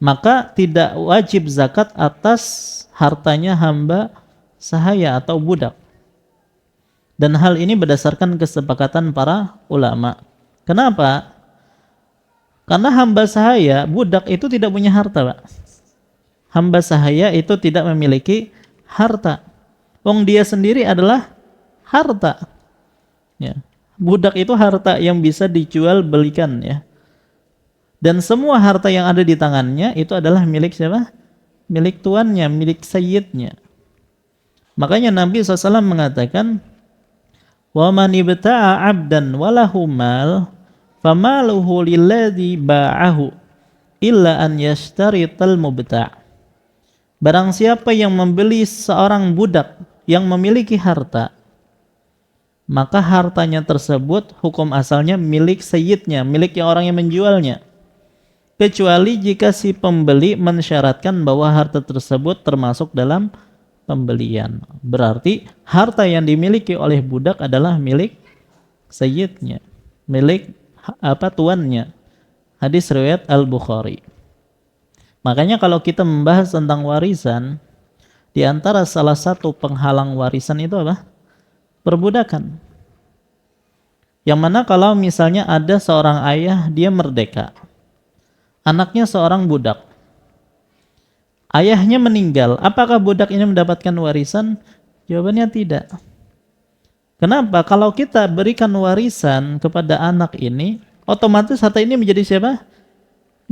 Maka tidak wajib zakat atas hartanya hamba sahaya atau budak. Dan hal ini berdasarkan kesepakatan para ulama. Kenapa? Karena hamba sahaya, budak itu tidak punya harta, Pak. Hamba sahaya itu tidak memiliki harta. Wong dia sendiri adalah harta. Ya. Budak itu harta yang bisa dijual belikan, ya. Dan semua harta yang ada di tangannya itu adalah milik siapa? Milik tuannya, milik sayyidnya. Makanya Nabi SAW mengatakan, "Wa man ibta'a 'abdan wa lahu mal, famaluhu lilladzi ba'ahu illa an yashtarital mubta'." Barang siapa yang membeli seorang budak yang memiliki harta, maka hartanya tersebut hukum asalnya milik sayyidnya, milik yang orang yang menjualnya. Kecuali jika si pembeli mensyaratkan bahwa harta tersebut termasuk dalam pembelian. Berarti harta yang dimiliki oleh budak adalah milik sayyidnya, milik tuannya. Hadis riwayat Al-Bukhari. Makanya kalau kita membahas tentang warisan, di antara salah satu penghalang warisan itu apa? Perbudakan. Yang mana kalau misalnya ada seorang ayah, dia merdeka, anaknya seorang budak, ayahnya meninggal, apakah budak ini mendapatkan warisan? Jawabannya tidak. Kenapa? Kalau kita berikan warisan kepada anak ini, otomatis harta ini menjadi siapa?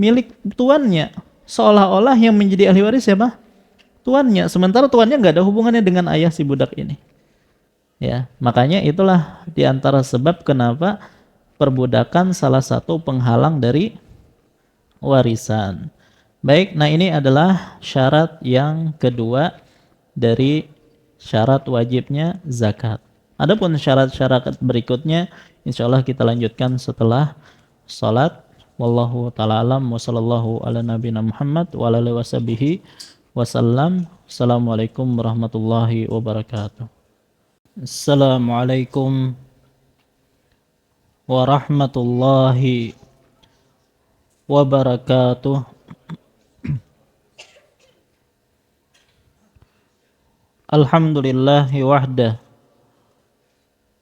Milik tuannya. Seolah-olah yang menjadi ahli waris siapa? Tuannya. Sementara tuannya nggak ada hubungannya dengan ayah si budak ini. Ya, makanya itulah diantara sebab kenapa perbudakan salah satu penghalang dari warisan. Baik, nah ini adalah syarat yang kedua dari syarat wajibnya zakat. Adapun syarat-syarat berikutnya insyaallah kita lanjutkan setelah salat. Wallahu ta'ala alam wa sallallahu ala nabiyina Muhammad wa ala alihi washabihi wasallam. Assalamualaikum warahmatullahi wabarakatuh. Assalamualaikum warahmatullahi wabarakatuh. Alhamdulillahi wahdah,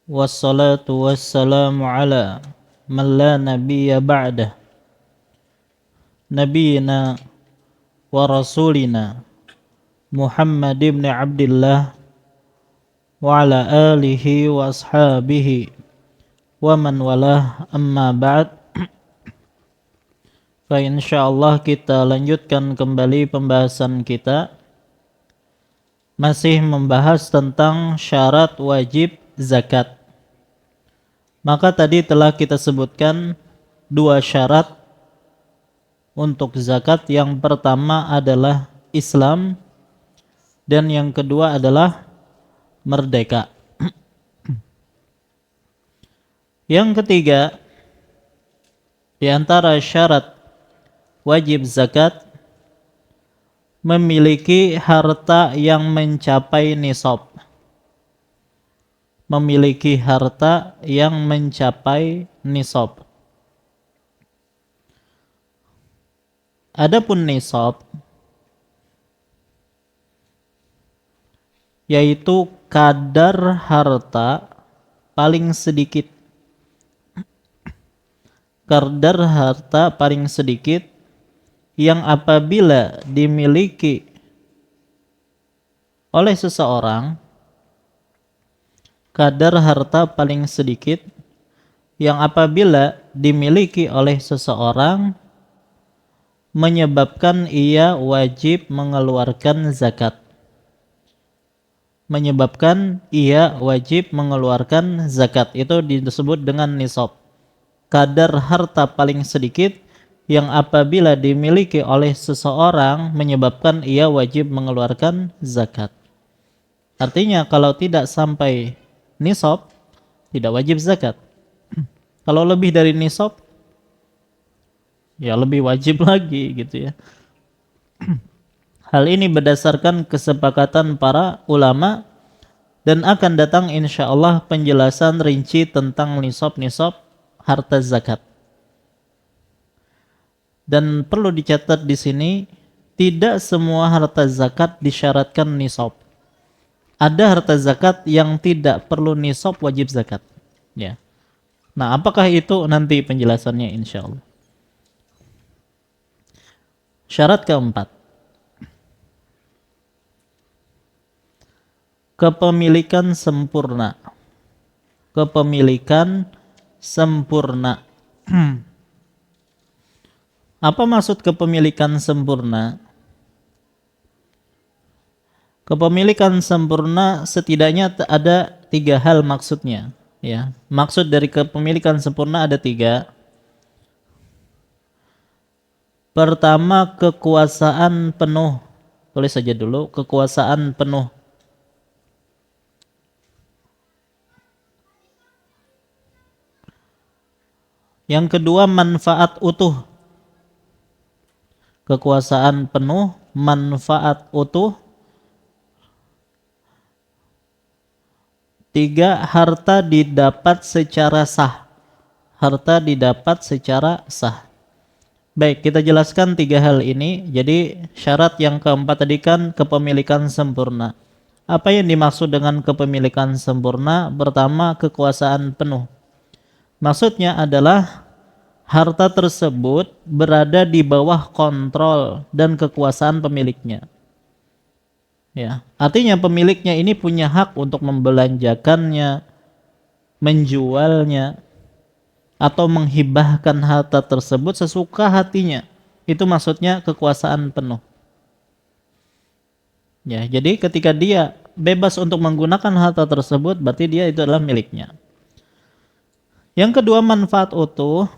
wassalatu wassalamu ala man la nabiyya ba'dah, nabiyina wa rasulina Muhammad ibn Abdullah wa ala alihi wa ashabihi wa man walah, amma ba'd. Fa insyaallah kita lanjutkan kembali pembahasan kita, masih membahas tentang syarat wajib zakat. Maka tadi telah kita sebutkan dua syarat untuk zakat. Yang pertama adalah Islam dan yang kedua adalah merdeka. Yang ketiga di antara syarat wajib zakat, memiliki harta yang mencapai nisab. Memiliki harta yang mencapai nisab. Adapun nisab yaitu kadar harta paling sedikit. Kadar harta paling sedikit yang apabila dimiliki oleh seseorang, kadar harta paling sedikit yang apabila dimiliki oleh seseorang menyebabkan ia wajib mengeluarkan zakat. Menyebabkan ia wajib mengeluarkan zakat. Itu disebut dengan nisab. Kadar harta paling sedikit yang apabila dimiliki oleh seseorang menyebabkan ia wajib mengeluarkan zakat. Artinya kalau tidak sampai nisab, tidak wajib zakat. Kalau lebih dari nisab, ya lebih wajib lagi gitu ya. Hal ini berdasarkan kesepakatan para ulama dan akan datang insyaallah penjelasan rinci tentang nisab-nisab harta zakat. Dan perlu dicatat di sini, tidak semua harta zakat disyaratkan nisab. Ada harta zakat yang tidak perlu nisab wajib zakat. Ya. Nah, apakah itu nanti penjelasannya insya Allah. Syarat keempat, kepemilikan sempurna. Kepemilikan sempurna. Apa maksud kepemilikan sempurna? Kepemilikan sempurna setidaknya ada 3 hal maksudnya. Ya, maksud dari kepemilikan sempurna ada 3. Pertama, kekuasaan penuh. Tulis saja dulu, kekuasaan penuh. Yang kedua, manfaat utuh. Kekuasaan penuh, manfaat utuh. 3, harta didapat secara sah. Harta didapat secara sah. Baik, kita jelaskan 3 hal ini. Jadi syarat yang keempat tadi kan kepemilikan sempurna. Apa yang dimaksud dengan kepemilikan sempurna? Pertama, kekuasaan penuh. Maksudnya adalah harta tersebut berada di bawah kontrol dan kekuasaan pemiliknya. Ya, artinya pemiliknya ini punya hak untuk membelanjakannya, menjualnya, atau menghibahkan harta tersebut sesuka hatinya. Itu maksudnya kekuasaan penuh. Ya, jadi ketika dia bebas untuk menggunakan harta tersebut, berarti dia itu adalah miliknya. Yang kedua, manfaat utuh.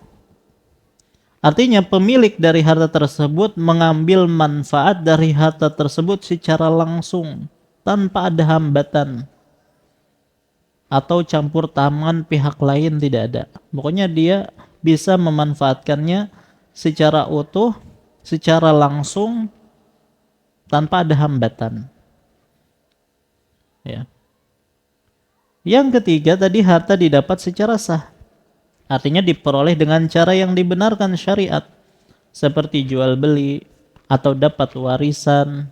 Artinya pemilik dari harta tersebut mengambil manfaat dari harta tersebut secara langsung, tanpa ada hambatan atau campur tangan pihak lain, tidak ada. Pokoknya dia bisa memanfaatkannya secara utuh, secara langsung, tanpa ada hambatan. Ya. Yang ketiga tadi, harta didapat secara sah. Artinya diperoleh dengan cara yang dibenarkan syariat, seperti jual beli atau dapat warisan,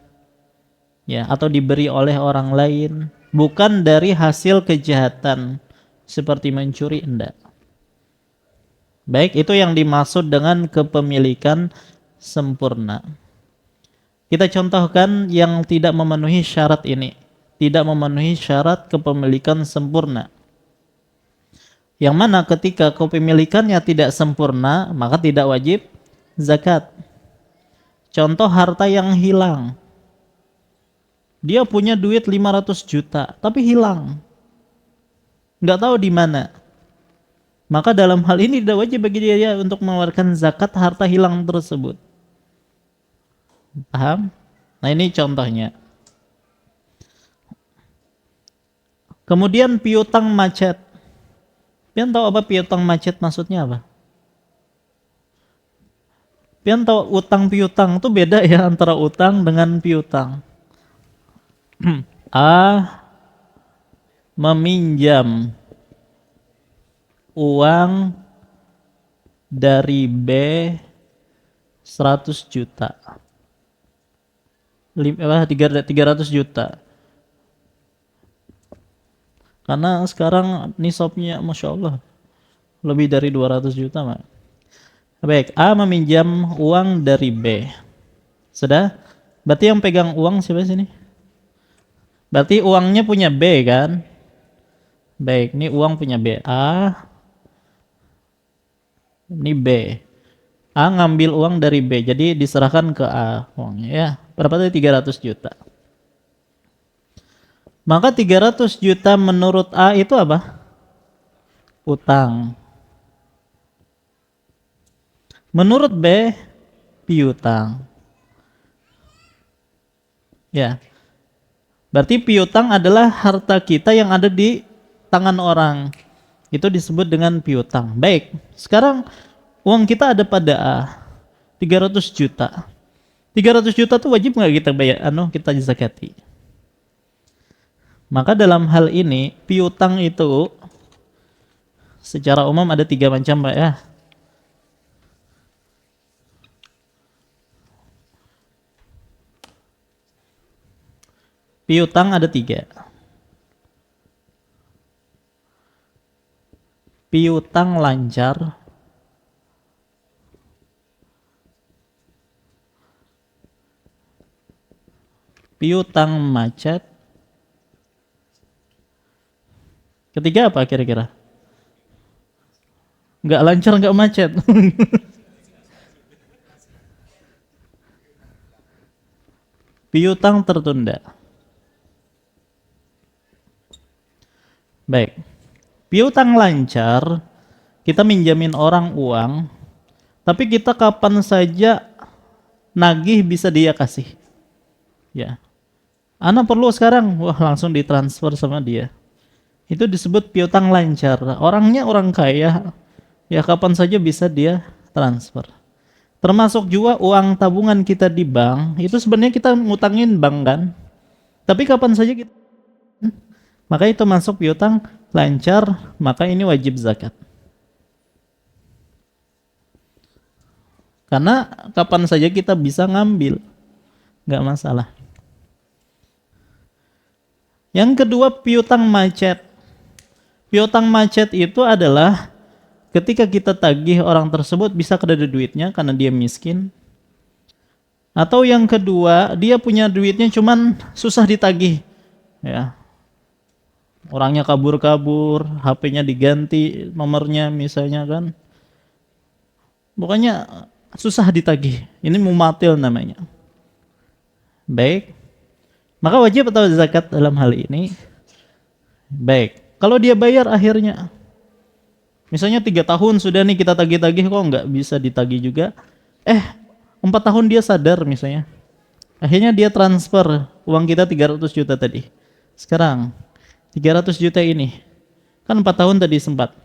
ya, atau diberi oleh orang lain, bukan dari hasil kejahatan seperti mencuri, enggak. Baik, itu yang dimaksud dengan kepemilikan sempurna. Kita contohkan yang tidak memenuhi syarat ini, tidak memenuhi syarat kepemilikan sempurna. Yang mana ketika kepemilikannya tidak sempurna, maka tidak wajib zakat. Contoh harta yang hilang. Dia punya duit 500 juta, tapi hilang. Nggak tahu di mana. Maka dalam hal ini tidak wajib bagi dia untuk mengeluarkan zakat harta hilang tersebut. Paham? Nah, ini contohnya. Kemudian piutang macet. Pian tahu apa piutang macet maksudnya apa? Pian tahu utang piutang itu beda ya antara utang dengan piutang. A meminjam uang dari B 100 juta. 300 juta. Karena sekarang nisabnya Masya Allah lebih dari 200 juta, Mak. Baik, A meminjam uang dari B. Sudah? Berarti yang pegang uang siapa sini? Berarti uangnya punya B kan? Baik, ini uang punya B. A, ini B. A ngambil uang dari B, jadi diserahkan ke A uangnya ya. Berapa tadi? 300 juta. Maka 300 juta menurut A itu apa? Utang. Menurut B, piutang. Ya. Berarti piutang adalah harta kita yang ada di tangan orang. Itu disebut dengan piutang. Baik, sekarang uang kita ada pada A, 300 juta. 300 juta tuh wajib nggak kita bayar, kita zakati? Maka dalam hal ini piutang itu secara umum ada 3 macam, Pak ya. Piutang ada 3. piutang lancar, piutang macet. Ketiga apa kira-kira? Nggak lancar, nggak macet. Piutang tertunda. Baik. Piutang lancar, kita minjamin orang uang, tapi kita kapan saja nagih bisa dia kasih. Ya. Ana perlu sekarang, wah langsung ditransfer sama dia. Itu disebut piutang lancar. Orangnya orang kaya, ya kapan saja bisa dia transfer. Termasuk juga uang tabungan kita di bank, itu sebenarnya kita ngutangin bank kan. Tapi kapan saja kita, maka itu masuk piutang lancar, maka ini wajib zakat. Karena kapan saja kita bisa ngambil, nggak masalah. Yang kedua, piutang macet. Piutang macet itu adalah ketika kita tagih orang tersebut bisa kedada duitnya karena dia miskin. Atau yang kedua, dia punya duitnya cuman susah ditagih. Ya. Orangnya kabur-kabur, HP-nya diganti nomornya misalnya kan. Pokoknya susah ditagih. Ini mumatil namanya. Baik. Maka wajib atau zakat dalam hal ini? Baik. Kalau dia bayar akhirnya, misalnya 3 tahun sudah nih kita tagih-tagih kok nggak bisa ditagih juga. 4 tahun dia sadar misalnya. Akhirnya dia transfer uang kita 300 juta tadi. Sekarang 300 juta ini kan 4 tahun tadi sempat.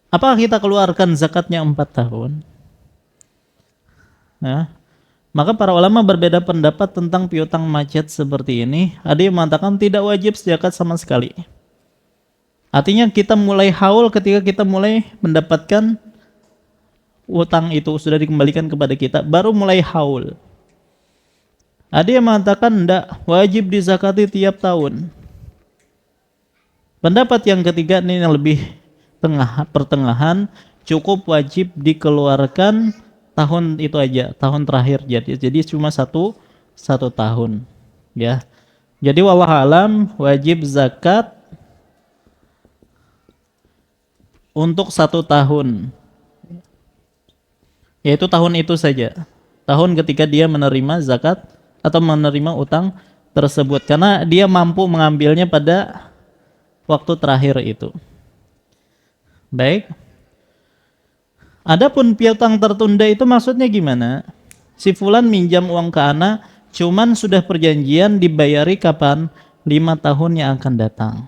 Apakah kita keluarkan zakatnya 4 tahun? Nah, maka para ulama berbeda pendapat tentang piutang macet seperti ini. Ada yang mengatakan tidak wajib zakat sama sekali. Artinya kita mulai haul ketika kita mulai mendapatkan utang itu sudah dikembalikan kepada kita, baru mulai haul. Ada yang mengatakan tidak, wajib dizakati tiap tahun. Pendapat yang ketiga ini yang lebih pertengahan, cukup wajib dikeluarkan tahun itu aja, tahun terakhir jadi cuma satu tahun, ya. Jadi wallahu alam wajib zakat untuk 1 tahun, yaitu tahun itu saja, tahun ketika dia menerima zakat atau menerima utang tersebut, karena dia mampu mengambilnya pada waktu terakhir itu. Baik. Adapun piutang tertunda itu maksudnya gimana? Si fulan minjam uang ke ana, cuman sudah perjanjian dibayari kapan? 5 tahun yang akan datang.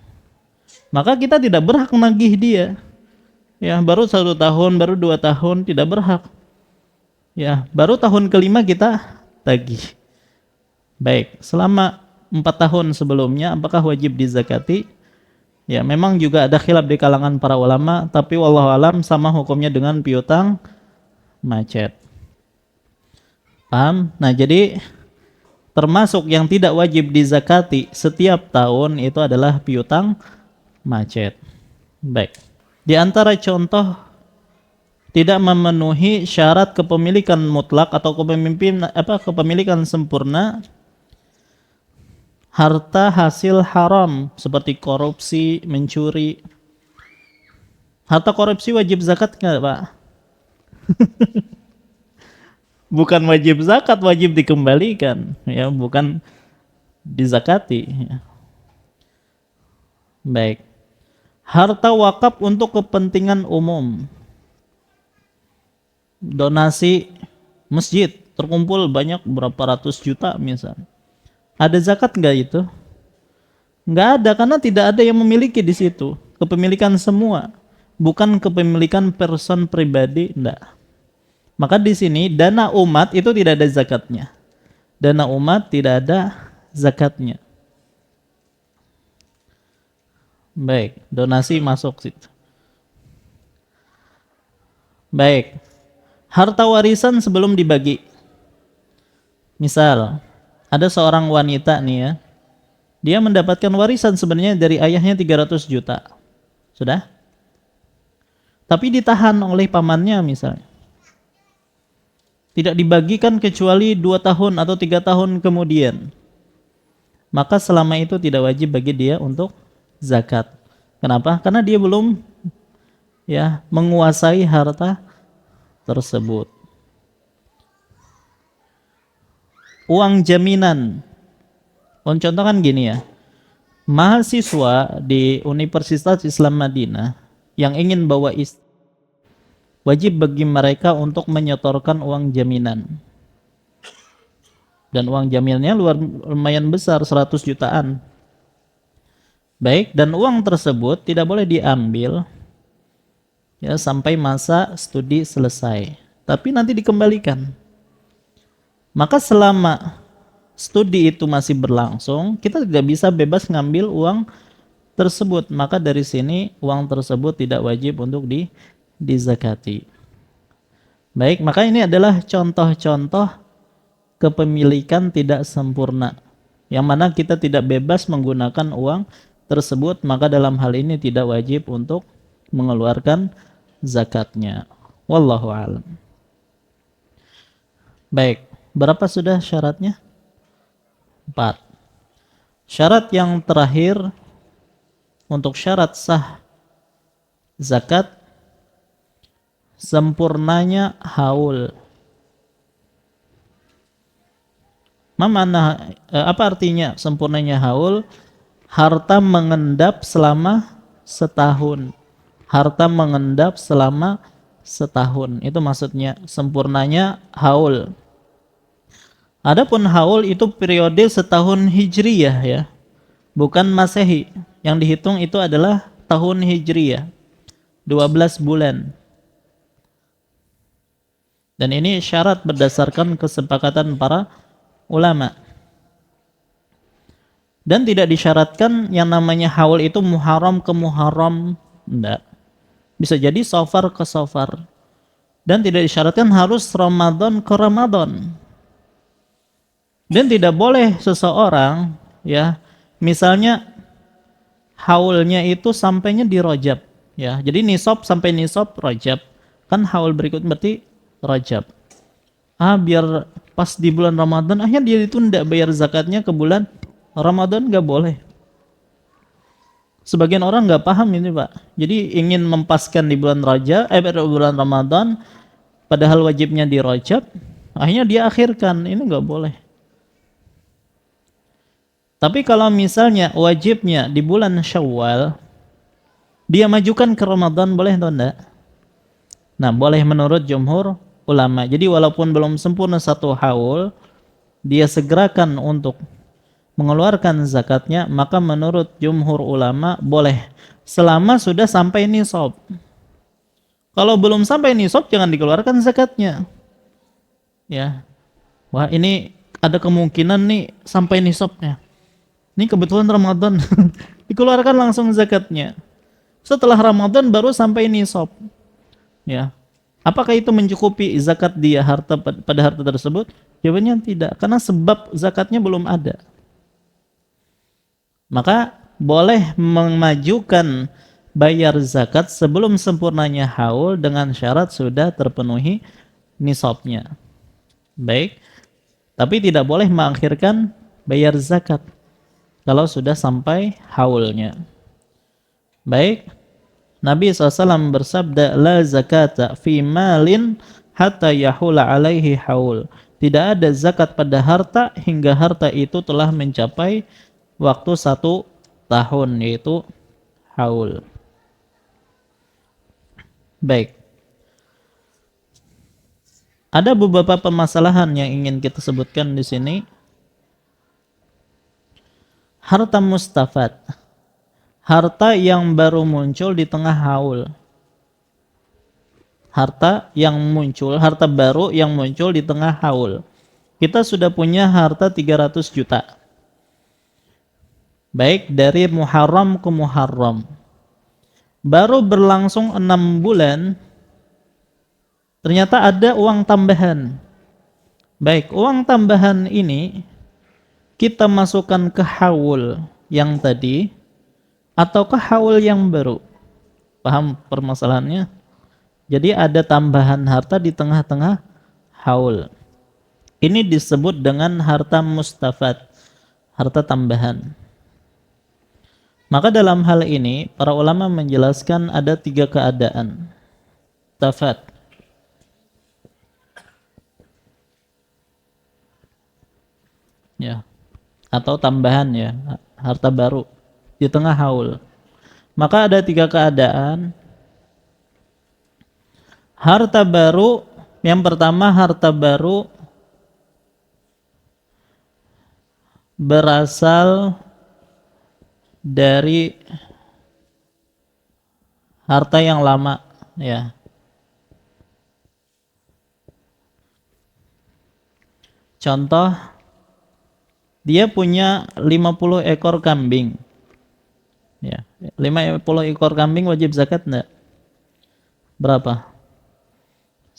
Maka kita tidak berhak menagih dia. Ya, baru 1 tahun, baru 2 tahun tidak berhak. Ya, baru tahun kelima kita tagih. Baik, selama 4 tahun sebelumnya apakah wajib dizakati? Ya, memang juga ada khilaf di kalangan para ulama, tapi wallahu alam sama hukumnya dengan piutang macet. Paham? Nah, jadi termasuk yang tidak wajib dizakati setiap tahun itu adalah piutang macet. Baik. Di antara contoh tidak memenuhi syarat kepemilikan mutlak atau kepemilikan sempurna, harta hasil haram seperti korupsi, mencuri. Harta korupsi wajib zakat nggak, Pak? Bukan wajib zakat, wajib dikembalikan, ya, bukan dizakati. Ya. Baik. Harta wakaf untuk kepentingan umum. Donasi masjid terkumpul banyak berapa ratus juta misalnya. Ada zakat nggak itu? Nggak ada, karena tidak ada yang memiliki di situ. Kepemilikan semua, bukan kepemilikan person pribadi, enggak. Maka di sini dana umat itu tidak ada zakatnya. Dana umat tidak ada zakatnya. Baik, donasi masuk situ. Baik, harta warisan sebelum dibagi. Misal, ada seorang wanita nih ya, dia mendapatkan warisan sebenarnya dari ayahnya 300 juta. Sudah? tapi ditahan oleh pamannya misalnya. Tidak dibagikan kecuali 2 tahun atau 3 tahun kemudian. Maka selama itu tidak wajib bagi dia untuk zakat. Kenapa? Karena dia belum menguasai harta tersebut. Uang jaminan. Contoh kan gini ya. Mahasiswa di Universitas Islam Madinah yang ingin bawa istri, wajib bagi mereka untuk menyetorkan uang jaminan. Dan uang jaminannya lumayan besar, 100 jutaan. Baik, dan uang tersebut tidak boleh diambil sampai masa studi selesai. Tapi nanti dikembalikan. Maka selama studi itu masih berlangsung, kita tidak bisa bebas ngambil uang tersebut. Maka dari sini uang tersebut tidak wajib untuk dizakati. Baik, maka ini adalah contoh-contoh kepemilikan tidak sempurna, yang mana kita tidak bebas menggunakan uang tersebut, maka dalam hal ini tidak wajib untuk mengeluarkan zakatnya. Wallahu a'lam. Baik, berapa sudah syaratnya? 4. Syarat yang terakhir untuk syarat sah zakat, sempurnanya haul. Apa artinya sempurnanya haul? Harta mengendap selama setahun. Harta mengendap selama setahun. Itu maksudnya sempurnanya haul. Adapun haul itu periode setahun hijriyah ya. Bukan masehi. Yang dihitung itu adalah tahun hijriyah. 12 bulan. Dan ini syarat berdasarkan kesepakatan para ulama. Dan tidak disyaratkan yang namanya haul itu Muharram ke Muharram, enggak. Bisa jadi Safar ke Safar. Dan tidak disyaratkan harus Ramadan ke Ramadan. Dan tidak boleh seseorang misalnya haulnya itu sampainya di Rajab ya. Jadi nisab sampai nisab Rajab. Kan haul berikut berarti Rajab. Biar pas di bulan Ramadan akhirnya dia ditunda bayar zakatnya ke bulan Ramadan, nggak boleh. Sebagian orang nggak paham ini Pak. Jadi ingin mempaskan di bulan bulan Ramadan, padahal wajibnya di Rajab, akhirnya dia akhirkan. Ini nggak boleh. Tapi kalau misalnya wajibnya di bulan Syawal, dia majukan ke Ramadan, boleh atau enggak? Nah, boleh menurut jumhur ulama. Jadi walaupun belum sempurna satu haul, dia segerakan untuk mengeluarkan zakatnya, maka menurut jumhur ulama boleh selama sudah sampai nisab. Kalau belum sampai nisab jangan dikeluarkan zakatnya. Ya. Wah, ini ada kemungkinan nih sampai nisabnya. Ini kebetulan Ramadan. Dikeluarkan langsung zakatnya. Setelah Ramadan baru sampai nisab. Ya. Apakah itu mencukupi zakat dia pada harta tersebut? Jawabannya tidak, karena sebab zakatnya belum ada. Maka boleh memajukan bayar zakat sebelum sempurnanya haul dengan syarat sudah terpenuhi nisabnya. Baik, tapi tidak boleh mengakhirkan bayar zakat kalau sudah sampai haulnya. Baik, Nabi SAW bersabda, la zakata fi malin hatta yahula alaihi haul. Tidak ada zakat pada harta hingga harta itu telah mencapai waktu 1 tahun, yaitu haul. Baik. Ada beberapa permasalahan yang ingin kita sebutkan di sini. Harta mustafad. Harta yang baru muncul di tengah haul. Harta baru yang muncul di tengah haul. Kita sudah punya harta 300 juta. Baik, dari Muharram ke Muharram. Baru berlangsung 6 bulan, ternyata ada uang tambahan. Baik, uang tambahan ini kita masukkan ke haul yang tadi atau ke haul yang baru. Paham permasalahannya? Jadi ada tambahan harta di tengah-tengah haul. Ini disebut dengan harta mustafad, harta tambahan. Maka dalam hal ini para ulama menjelaskan ada 3 keadaan. Tafad, ya, atau tambahan, ya, harta baru di tengah haul. Maka ada 3 keadaan. Harta baru, yang pertama harta baru berasal dari harta yang lama, ya. Contoh, dia punya 50 ekor kambing. Ya, 50 ekor kambing wajib zakat enggak? Berapa?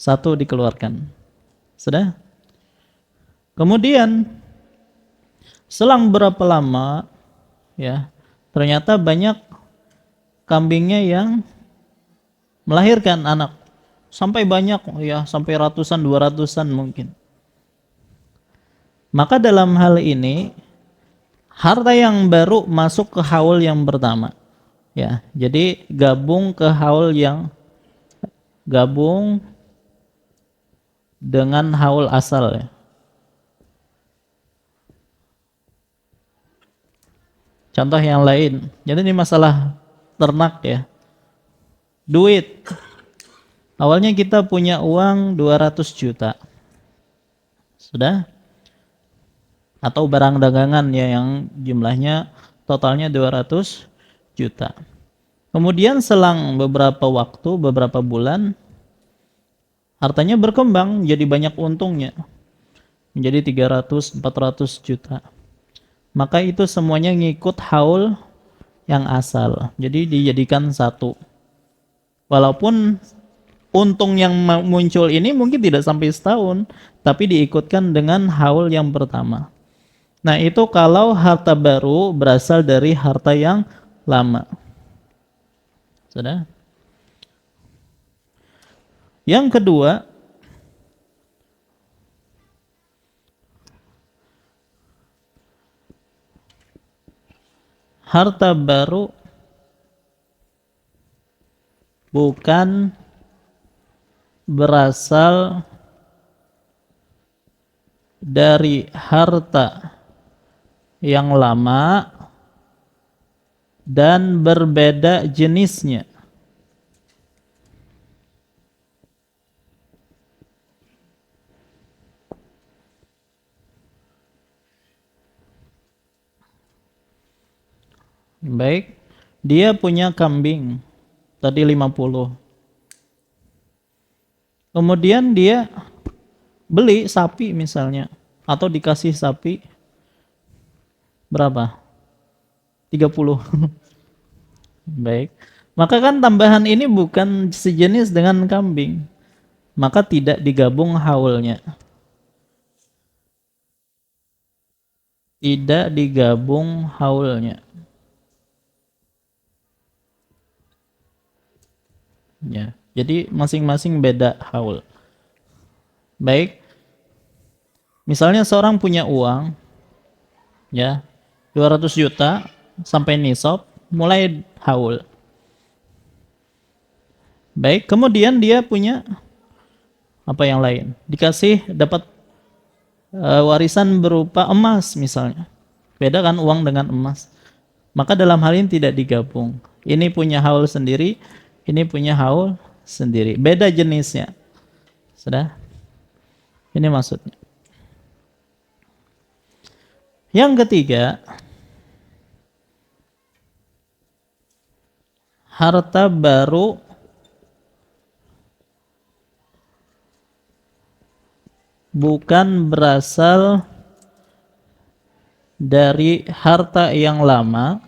1 dikeluarkan. Sudah? Kemudian selang berapa lama, ya, ternyata banyak kambingnya yang melahirkan anak. Sampai banyak, ya, sampai ratusan, 200-an mungkin. Maka dalam hal ini harta yang baru masuk ke haul yang pertama. Ya, jadi gabung dengan haul asal, ya. Contoh yang lain. Jadi ini masalah ternak, ya. Duit. Awalnya kita punya uang 200 juta. Sudah? Atau barang dagangan, ya, yang jumlahnya totalnya 200 juta. Kemudian selang beberapa waktu, beberapa bulan, hartanya berkembang jadi banyak untungnya. Menjadi 300, 400 juta. Maka itu semuanya ngikut haul yang asal. Jadi dijadikan satu. Walaupun untung yang muncul ini mungkin tidak sampai setahun, tapi diikutkan dengan haul yang pertama. Nah, itu kalau harta baru berasal dari harta yang lama. Sudah? Yang kedua, harta baru bukan berasal dari harta yang lama dan berbeda jenisnya. Baik, dia punya kambing tadi 50. Kemudian dia beli sapi misalnya, atau dikasih sapi berapa? 30. Baik. Maka kan tambahan ini bukan sejenis dengan kambing. Maka tidak digabung haulnya. Tidak digabung haulnya. Ya. Jadi masing-masing beda haul. Baik. Misalnya seorang punya uang, ya, 200 juta sampai nisab, mulai haul. Baik, kemudian dia punya apa yang lain? Dapat warisan berupa emas misalnya. Beda kan uang dengan emas. Maka dalam hal ini tidak digabung. Ini punya haul sendiri, ini punya haul sendiri. Beda jenisnya. Sudah? Ini maksudnya. Yang ketiga, harta baru bukan berasal dari harta yang lama,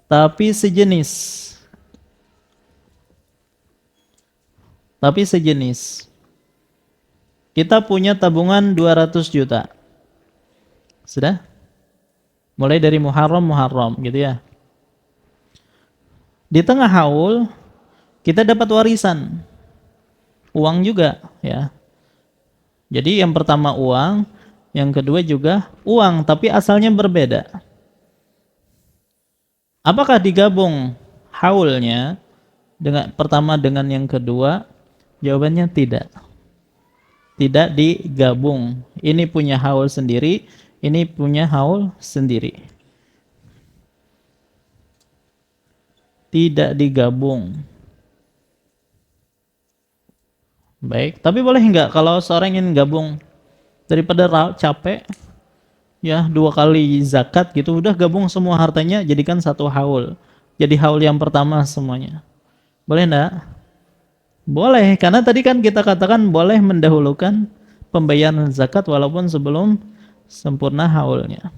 tapi sejenis. Kita punya tabungan 200 juta. Sudah? Mulai dari Muharram gitu ya. Di tengah haul kita dapat warisan, uang juga ya. Jadi yang pertama uang, yang kedua juga uang, tapi asalnya berbeda. Apakah digabung haulnya dengan pertama dengan yang kedua? Jawabannya tidak. Tidak digabung. Ini punya haul sendiri, ini punya haul sendiri. Tidak digabung. Baik, tapi boleh nggak kalau seorang ingin gabung daripada capek ya 2 kali zakat gitu, udah gabung semua hartanya jadikan satu haul. Jadi haul yang pertama semuanya. Boleh enggak? Boleh, karena tadi kan kita katakan boleh mendahulukan pembayaran zakat walaupun sebelum sempurna haulnya.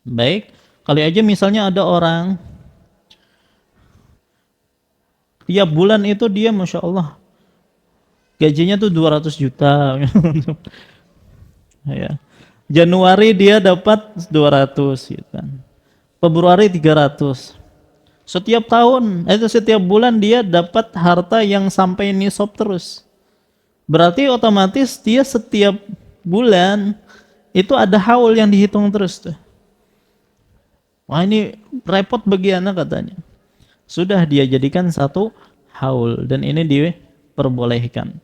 Baik, kali aja misalnya ada orang tiap bulan itu dia Masya Allah gajinya tuh 200 juta. Ya. Januari dia dapat 200 gitu kan. Februari 300. Setiap tahun, itu setiap bulan dia dapat harta yang sampai nisab terus. Berarti otomatis dia setiap bulan itu ada haul yang dihitung terus tuh. Wah ini repot bagi anak katanya. Sudah dia jadikan satu haul dan ini diperbolehkan.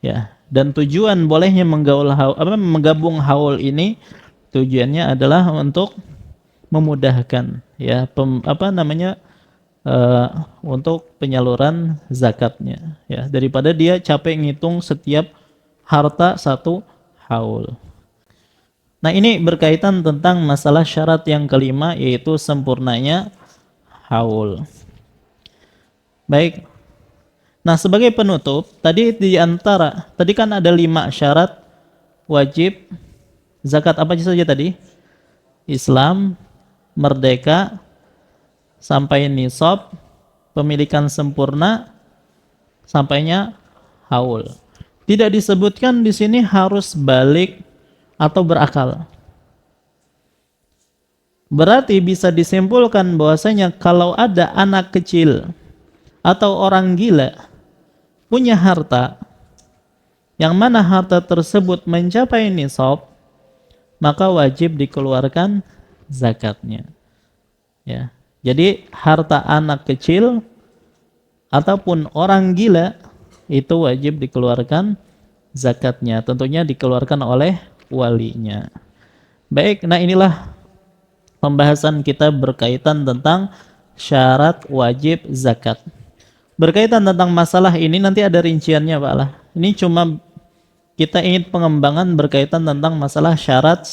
Ya, dan tujuan bolehnya menggabung haul ini tujuannya adalah untuk memudahkan ya untuk penyaluran zakatnya ya, daripada dia capek ngitung setiap harta satu haul. Nah, ini berkaitan tentang masalah syarat yang kelima, yaitu sempurnanya haul. Baik. Nah, sebagai penutup, tadi kan ada 5 syarat wajib zakat, apa saja tadi? Islam, merdeka, sampai nisab, pemilikan sempurna, sampainya haul. Tidak disebutkan di sini harus balik atau berakal. Berarti bisa disimpulkan bahwasanya kalau ada anak kecil atau orang gila punya harta yang mana harta tersebut mencapai nisab, maka wajib dikeluarkan zakatnya. Ya. Jadi harta anak kecil ataupun orang gila itu wajib dikeluarkan zakatnya. Tentunya dikeluarkan oleh walinya. Baik, nah inilah pembahasan kita berkaitan tentang syarat wajib zakat. Berkaitan tentang masalah ini nanti ada rinciannya Pak lah. Ini cuma kita ingin pengembangan berkaitan tentang masalah syarat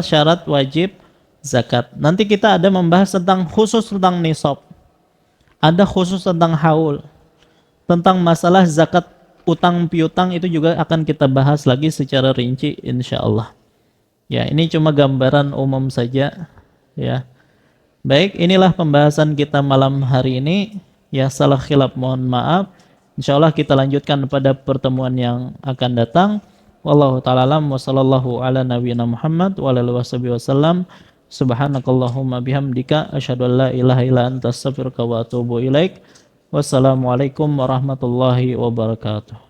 syarat wajib zakat. Nanti kita ada membahas tentang khusus tentang nisab. Ada khusus tentang haul. Tentang masalah zakat utang piutang itu juga akan kita bahas lagi secara rinci insyaallah. Ya, ini cuma gambaran umum saja ya. Baik, inilah pembahasan kita malam hari ini. Ya, salah khilaf mohon maaf. Insyaallah kita lanjutkan pada pertemuan yang akan datang. Wallahu ta'ala alam wa sallallahu ala nabiyina Muhammad wa ala alihi wasallam. Subhanakallahumma bihamdika asyhadu an la ilaha illa anta astaghfiruka wa atubu ilaik. Wassalamualaikum warahmatullahi wabarakatuh.